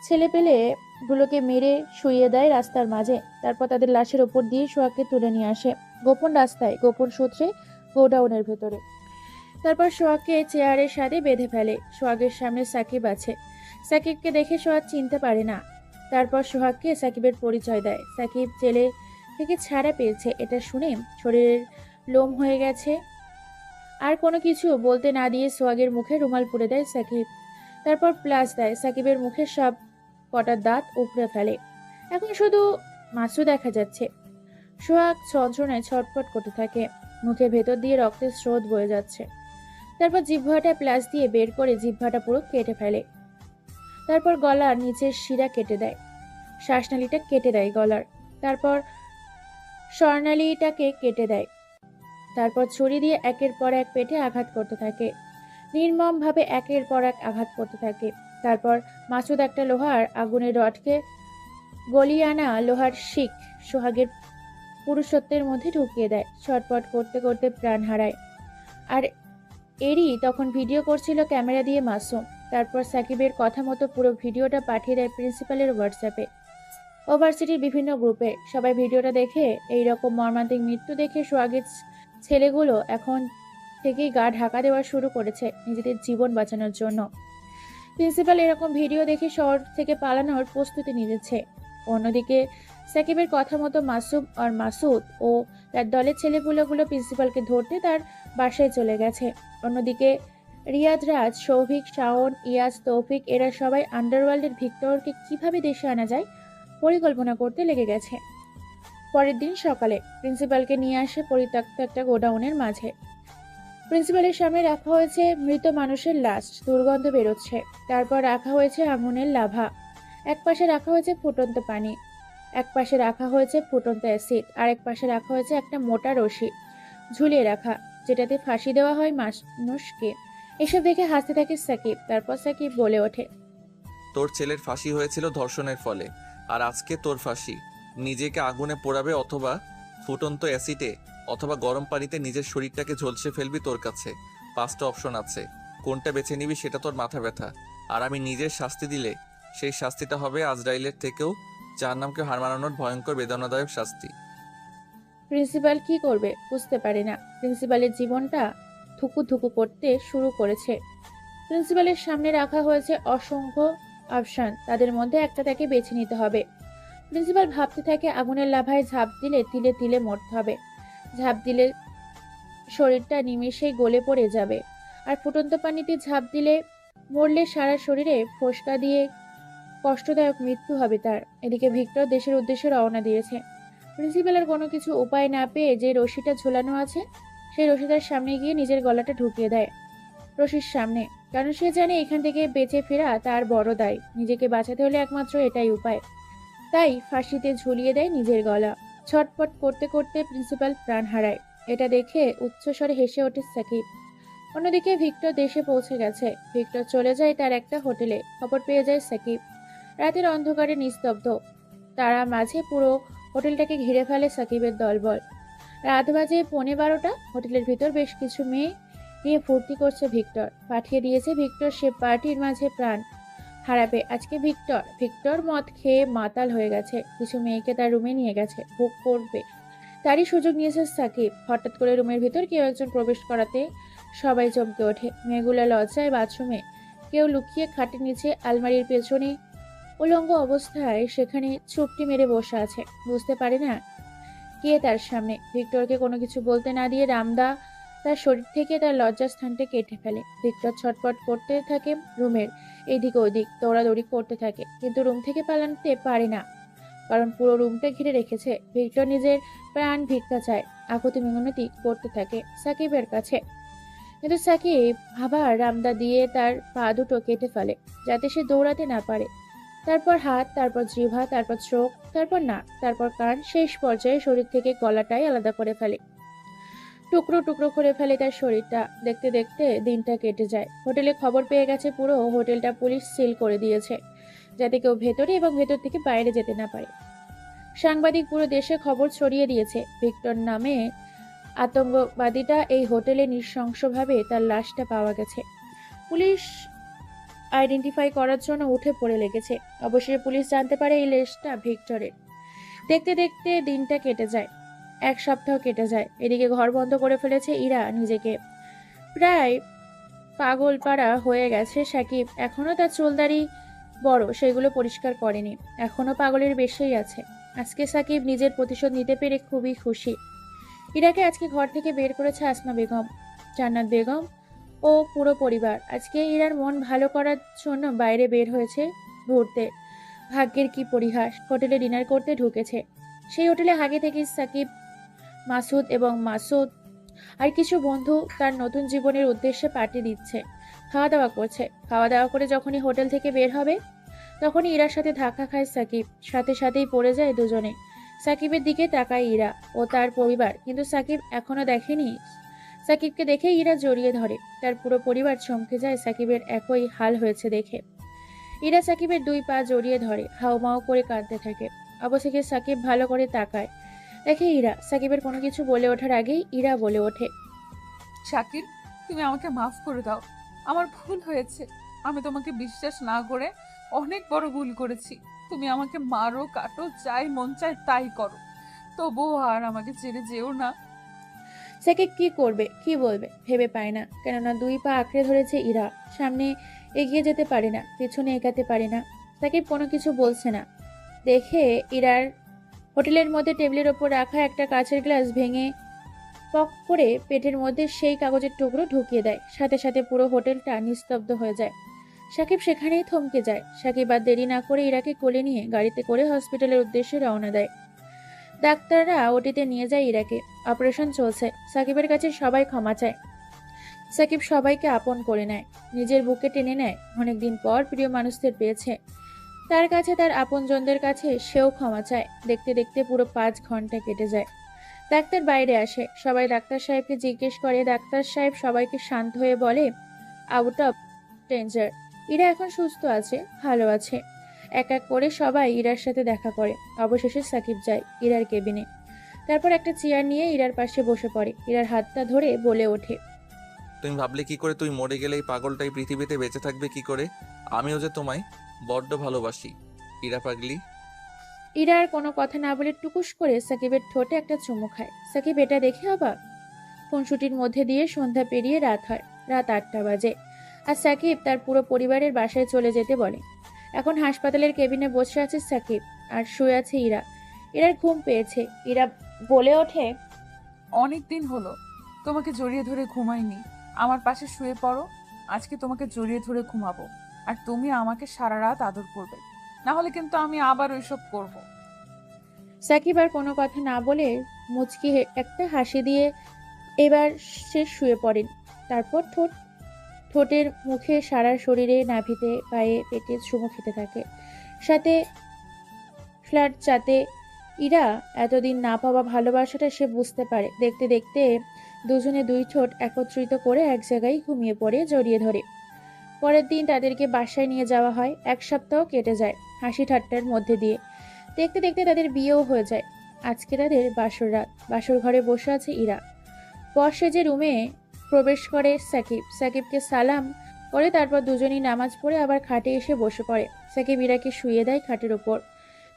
ছেলেপেলেগুলোকে মেরে শুইয়ে দেয় রাস্তার মাঝে। তারপর তাদের লাশের ওপর দিয়ে সোহাগকে তুলে নিয়ে আসে গোপন রাস্তায়, গোপন সূত্রে গোডাউনের ভেতরে। তারপর সোহাগকে চেয়ারের সাথে বেঁধে ফেলে। সোহাগের সামনে সাকিব আছে। সাকিবকে দেখে সোহাগ চিনতে পারে না। তারপর সোহাগকে সাকিবের পরিচয় দেয়। সাকিব জেলে থেকে ছাড়া পেয়েছে এটা শুনে শরীরের লোম হয়ে গেছে। আর কোনো কিছু বলতে না দিয়ে সোহাগের মুখে রুমাল পুড়ে দেয় সাকিব। তারপর প্লাস দেয়। সাকিবের মুখে সব কটা দাঁত উপড়ে ফেলে। এখন শুধু মাছু দেখা যাচ্ছে। সোহাগ যন্ত্রণায় ছটফট করতে থাকে। মুখের ভেতর দিয়ে রক্তের স্রোত বয়ে যাচ্ছে। তারপর জিহ্বাটা প্লাস দিয়ে বের করে জিহ্বাটা পুরো কেটে ফেলে। তারপর গলার নিচের শিরা কেটে দেয়, শ্বাসনালীটা কেটে দেয় গলার। তারপর স্বর্ণালীটাকে কেটে দেয়। তারপর ছুরি দিয়ে একের পর এক পেটে আঘাত করতে থাকে, নির্মমভাবে একের পর এক আঘাত করতে থাকে। তারপর মাসুদ একটা লোহার আগুনের রডকে গলিয়ে আনা লোহার শিক সোহাগের পুরুষত্বের মধ্যে ঢুকিয়ে দেয়। ছটপট করতে করতে প্রাণ হারায়। আর এরই তখন ভিডিও করছিল ক্যামেরা দিয়ে মাসুম। তারপর সাকিবের কথা মতো পুরো ভিডিওটা পাঠিয়ে দেয় প্রিন্সিপালের হোয়াটসঅ্যাপে, ওভার্সিটির বিভিন্ন গ্রুপে। সবাই ভিডিওটা দেখে এই রকম মর্মান্তিক মৃত্যু দেখে সোহাগের ছেলেগুলো এখন থেকেই গা ঢাকা দেওয়া শুরু করেছে নিজেদের জীবন বাঁচানোর জন্য। প্রিন্সিপাল এরকম ভিডিও দেখে শহর থেকে পালানোর প্রস্তুতি নিয়েছে। অন্যদিকে সাকিবের কথা মতো মাসুম আর মাসুদ ও তার দলের ছেলেপুলেগুলো প্রিন্সিপালকে ধরতে তার বাসায় চলে গেছে। অন্যদিকে রিয়াদ, রাজ, সৌভিক, শাওন, ইয়াস, তৌফিক এরা সবাই আন্ডারওয়ার্ল্ডের ভিক্টরকে কিভাবে দেশে আনা যায় পরিকল্পনা করতে লেগে গেছে। পরের দিন সকালে প্রিন্সিপালকে নিয়ে আসে পরিত্যক্ত একটা গোডাউনের মাঝে। প্রিন্সিপালের সামনে রাখা হয়েছে মৃত মানুষের লাশ, দুর্গন্ধ বেরোচ্ছে। তারপর রাখা হয়েছে আগুনের লাভা, এক পাশে রাখা হয়েছে ফুটন্ত পানি, এক পাশে রাখা হয়েছে ফুটন্ত অ্যাসিড, আর এক পাশে রাখা হয়েছে একটা মোটা রশি ঝুলিয়ে রাখা, যেটাতে ফাঁসি দেওয়া হয় মানুষকে। এসব দেখে হাসতে থাকে সাকিব। তারপর সাকিব বলে ওঠে, তোর ছেলের ফাঁসি হয়েছিল ধর্ষণের ফলে, আর আজকে তোর ফাঁসি। নিজেকে আগুনে পোড়াবে, অথবা ফুটন্ত অ্যাসিডে, অথবা গরম পানিতে নিজের শরীরটাকে ঝলসে ফেলবি। তোর কাছে 5টা অপশন আছে, কোনটা বেছে নিবি সেটা তোর মাথা ব্যথা। আর আমি নিজের শাস্তি দিলে সেই শাস্তিটা হবে আজরাইলের থেকেও জাহান্নামকে হার মানানোর ভয়ঙ্কর বেদনাদায়ক শাস্তি। প্রিন্সিপাল কি করবে বুঝতে পারে না। প্রিন্সিপালের জীবনটা ধুকু ধুকু করতে শুরু করেছে। প্রিন্সিপালের সামনে রাখা হয়েছে অসংখ্য অপশন, তাদের মধ্যে একটা তাকে বেছে নিতে হবে। প্রিন্সিপাল ভাবতে থাকে আগুনের লাভায় ঝাঁপ দিলে তিলে তিলে মরতে হবে, ঝাঁপ দিলে শরীরটা নিমেষেই গলে পড়ে যাবে, আর ফুটন্ত পানিতে ঝাঁপ দিলে মরলে সারা শরীরে ফোসকা দিয়ে কষ্টদায়ক মৃত্যু হবে তার। এদিকে ভিক্টর দেশের উদ্দেশ্যে রওনা দিয়েছে। প্রিন্সিপালের কোনো কিছু উপায় না পেয়ে যে রশিটা ঝোলানো আছে সেই রশিটার সামনে গিয়ে নিজের গলাটা ঢুকিয়ে দেয় রশির সামনে, কারণ সে জানে এখান থেকে বেঁচে ফেরা তার বড় দায়। নিজেকে বাঁচাতে হলে একমাত্র এটাই উপায়, তাই ফাঁসিতে ঝুলিয়ে দেয় নিজের গলা। ছটপট করতে করতে প্রিন্সিপাল প্রাণ হারায়। এটা দেখে উচ্চস্বরে হেসে ওঠে সাকিব। অন্যদিকে ভিক্টর দেশে পৌঁছে গেছে। ভিক্টর চলে যায় তার একটা হোটেলে। খবর পেয়ে যায় সাকিব। রাতের অন্ধকারে নিস্তব্ধ, তারা মাঝে পুরো হোটেলটাকে ঘিরে ফেলে সাকিবের দলবল। রাত বাজে 11:15। হোটেলের ভিতর বেশ কিছু মেয়ে নিয়ে ফুর্তি করছে ভিক্টর। পাঠিয়ে দিয়েছে ভিক্টর সে পার্টির মাঝে প্রাণ হারাবে আজকে ভিক্টর মদ খেয়ে মাতাল হয়ে গেছে। কিছু মেয়েকে তার রুমে নিয়ে গেছে, ভোগ করবে। তারই সুযোগ নিয়েছে সাকিব। হঠাৎ করে রুমের ভিতর কেউ একজন প্রবেশ করাতে সবাই চমকে ওঠে। মেয়েগুলো লজ্জায় বাথরুমে, কেউ লুকিয়ে খাটের নিচে, আলমারির পেছনে উলঙ্গ অবস্থায় সেখানে চুপটি মেরে বসে আছে। বুঝতে পারে না কে তার সামনে। ভিক্টরকে কোনো কিছু বলতে না দিয়ে রামদা তার শরীর থেকে তার লজ্জাস্থানটা কেটে ফেলে। ভিক্টর ছটফট করতে থাকে, রুমের এদিক ওদিক দৌড়াদৌড়ি করতে থাকে, কিন্তু রুম থেকে পালাতে পারে না, কারণ পুরো রুমটা ঘিরে রেখেছে। ভিক্টর নিজের প্রাণ ভিক্ষা চায়, আকুতি মিনতি করতে থাকে সাকিবের কাছে, কিন্তু সাকিব আবার রামদা দিয়ে তার পা দুটো কেটে ফেলে যাতে সে দৌড়াতে না পারে। তারপর হাত, তারপর জিহ্বা, তারপর চোখ, তারপর নাক, তারপর কান, শেষ পর্যায়ে শরীর থেকে গলাটাই আলাদা করে ফেলে। টুকরো টুকরো করে ফেলে তার শরীরটা। দেখতে দেখতে দিনটা কেটে যায়। হোটেলে খবর পেয়ে গেছে, পুরো হোটেলটা পুলিশ সিল করে দিয়েছে যাতে কেউ ভেতরে এবং ভেতর থেকে বাইরে যেতে না পারে। সাংবাদিক পুরো দেশে খবর ছড়িয়ে দিয়েছে ভিক্টর নামে আতঙ্কবাদীটা এই হোটেলে নৃশংসভাবে তার লাশটা পাওয়া গেছে। পুলিশ আইডেন্টিফাই করার জন্য উঠে পড়ে লেগেছে। অবশেষে পুলিশ জানতে পারে এই লাশটা ভিক্টরের। দেখতে দেখতে দিনটা কেটে যায়, 1 সপ্তাহ কেটে যায়। এদিকে ঘর বন্ধ করে ফেলেছে ইরা নিজেকে। প্রায় পাগল পাড়া হয়ে গেছে সাকিব। এখনো তার চুলদাড়ি বড়, সেগুলো পরিষ্কার করেনি, এখনো পাগলের বেশেই আছে। আজকে সাকিব নিজের প্রতিশোধ নিতে পেরে খুবই খুশি। ইরাকে আজকে ঘর থেকে বের করেছে আসমা বেগম, জান্নাত বেগম ও পুরো পরিবার। আজকে ইরার মন ভালো করার জন্য বাইরে বের হয়েছে ঘুরতে। ভাগ্যের কি পরিহাস, হোটেলে ডিনার করতে ঢুকেছে। সেই হোটেলে আগে থেকেই সাকিব, মাসুদ এবং মাসুদ আর কিছু বন্ধু তার নতুন জীবনের উদ্দেশ্যে পার্টি দিচ্ছে, খাওয়া দাওয়া করছে। খাওয়া দাওয়া করে যখনই হোটেল থেকে বের হবে তখনই ইরার সাথে ধাক্কা খায় সাকিব। সাথে সাথেই পড়ে যায় দুজনে। সাকিবের দিকে তাকায় ইরা ও তার পরিবার, কিন্তু সাকিব এখনো দেখেনি। সাকিবকে দেখে ইরা জড়িয়ে ধরে। তার পুরো পরিবার চমকে যায় সাকিবের একই হাল হয়েছে দেখে। ইরা সাকিবের 2 পা জড়িয়ে ধরে, হাউমাউ করে কাঁদতে থাকে। অবশেষে সাকিব ভালো করে তাকায়, দেখে ইরা। সাকিবের কোনো কিছু বলে ওঠার আগেই ইরা বলে ওঠে, শাকিব, তুমি আমাকে মাফ করে দাও, আমার ভুল হয়েছে। আমি তোমাকে বিশ্বাস না করে অনেক বড় ভুল করেছি। তুমি আমাকে মারো, কাটো, যাই মন চায় তাই করো, তবুও আর আমাকে ছেড়ে যেও না। সাকিব কি করবে, কি বলবে ভেবে পায় না, কেননা 2 পা আঁকড়ে ধরেছে ইরা। সামনে এগিয়ে যেতে পারে না, পেছনে এগাতে পারে না। সাকিব কোনো কিছু বলছে না, দেখে ইরার হোটেলের মধ্যে টেবিলের ওপর রাখা একটা কাঁচের গ্লাস ভেঙে পক করে পেটের মধ্যে সেই কাগজের টুকরো ঢুকিয়ে দেয়। সাথে সাথে পুরো হোটেলটা নিস্তব্ধ হয়ে যায়। সাকিব সেখানেই থমকে যায়। সাকিব আর দেরি না করে ইরাকে কোলে নিয়ে গাড়িতে করে হসপিটালের উদ্দেশ্যে রওনা দেয়। ডাক্তাররা ওটিতে নিয়ে যায় ইরাকে। অপারেশন চলছে। সাকিবের কাছে সবাই ক্ষমা চায়। সাকিব সবাইকে আপন করে নেয়, নিজের বুকে টেনে নেয়। অনেকদিন পর প্রিয় মানুষদের পেয়েছে, তার কাছে, তার আপনজনদের কাছে সেও ক্ষমা চায়। দেখতে দেখতে পুরো 5 ঘন্টা কেটে যায়। ডাক্তার বাইরে আসে। সবাই ডাক্তার সাহেবকে জিজ্ঞেস করে। ডাক্তার সাহেব সবাইকে শান্ত হয়ে বলে, আউট অফ ডেঞ্জার। ইরা এখন সুস্থ আছে, ভালো আছে। এক এক করে সবাই ইরার সাথে দেখা করে। অবশেষে সাকিব যায় ইরার কেবিনে। তারপর একটা চেয়ার নিয়ে ইরার পাশে বসে পড়ে। ইরার হাতটা ধরে বলে ওঠে, তুমি ভাবলে কি করে তুই মরে গেলে এই পাগলটাই পৃথিবীতে বেঁচে থাকবে কি করে? আমিও যে তোমায় বড্ড ভালোবাসি ইরা পাগলি। ইরা আর কোনো কথা না বলে টুকুস করে সাকিবের ঠোঁটে একটা চুমু খায়। সাকিব এটা দেখে অবাক। খুনসুটির মধ্যে দিয়ে সন্ধ্যা পেরিয়ে রাত হয়। রাত 8টা বাজে। আর সাকিব তার পুরো পরিবারের বাসায় চলে যেতে বলে। এখন হাসপাতালের কেবিনে বসে আছে সাকিব আর শুয়ে আছে ইরা। ইরার ঘুম পেয়েছে। ইরা বলে ওঠে, অনেক দিন হলো তোমাকে জড়িয়ে ধরে ঘুমাইনি। আমার পাশে শুয়ে পড়ো, আজকে তোমাকে জড়িয়ে ধরে ঘুমাবো। আর তুমি আমাকে সারা রাত আদর করবে, না হলে কিন্তু আমি আবার ওইসব করব। সাকিব আর কোনো কথা না বলে মুচকি একটা হাসি দিয়ে এবার সে শুয়ে পড়েন। তারপর ঠোঁটের মুখে, সারা শরীরে, নাভিতে, পায়ে, পেটে চুমু খেতে থাকে। সাথে ফ্ল্যাট চাতে ইরা এতদিন না পাওয়া ভালোবাসাটা সে বুঝতে পারে। দেখতে দেখতে দুজনে 2 ঠোঁট একত্রিত করে এক জায়গায় ঘুমিয়ে পড়ে জড়িয়ে ধরে। পরের দিন তাদেরকে বাসায় নিয়ে যাওয়া হয়। 1 সপ্তাহ কেটে যায় হাসি ঠাট্টার মধ্যে দিয়ে। দেখতে দেখতে তাদের বিয়েও হয়ে যায়। আজকে তাদের বাসর রাত। বাসর ঘরে বসে আছে ইরা। বসে যে রুমে প্রবেশ করে সাকিব। সাকিবকে সালাম করে তারপর দুজনেই নামাজ পড়ে আবার খাটে এসে বসে পড়ে। সাকিব ইরাকে শুইয়ে দেয় খাটের ওপর।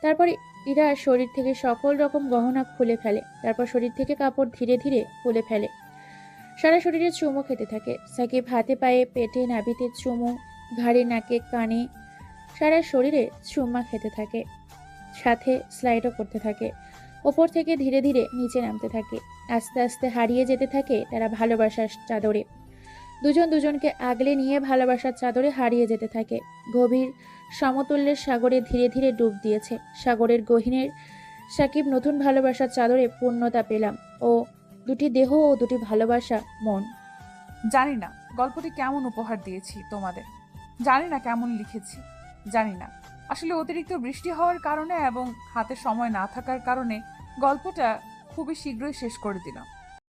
তারপর ইরা শরীর থেকে সকল রকম গহনা খুলে ফেলে। তারপর শরীর থেকে কাপড় ধীরে ধীরে খুলে ফেলে। সারা শরীরে চুমু খেতে থাকে। সাকিব হাতে, পায়ে, পেটে, নাভিতে চুমু, ঘাড়ে, নাকে, কানে, সারা শরীরে চুম্মা খেতে থাকে। সাথে স্লাইডও করতে থাকে। ওপর থেকে ধীরে ধীরে নিচে নামতে থাকে। আস্তে আস্তে হারিয়ে যেতে থাকে তারা ভালোবাসার চাদরে। দুজন দুজনকে আগলে নিয়ে ভালোবাসার চাদরে হারিয়ে যেতে থাকে। গভীর সমতুল্যের সাগরে ধীরে ধীরে ডুব দিয়েছে। সাগরের গহীনের সাকিব নতুন ভালোবাসার চাদরে পূর্ণতা পেলাম। ও 2টি দেহ ও 2টি ভালোবাসা মন। জানি না গল্পটি কেমন উপহার দিয়েছি তোমাদের, জানি না কেমন লিখেছি, জানি না। আসলে অতিরিক্ত বৃষ্টি হওয়ার কারণে এবং হাতে সময় না থাকার কারণে গল্পটা খুবই শীঘ্রই শেষ করে দিলাম।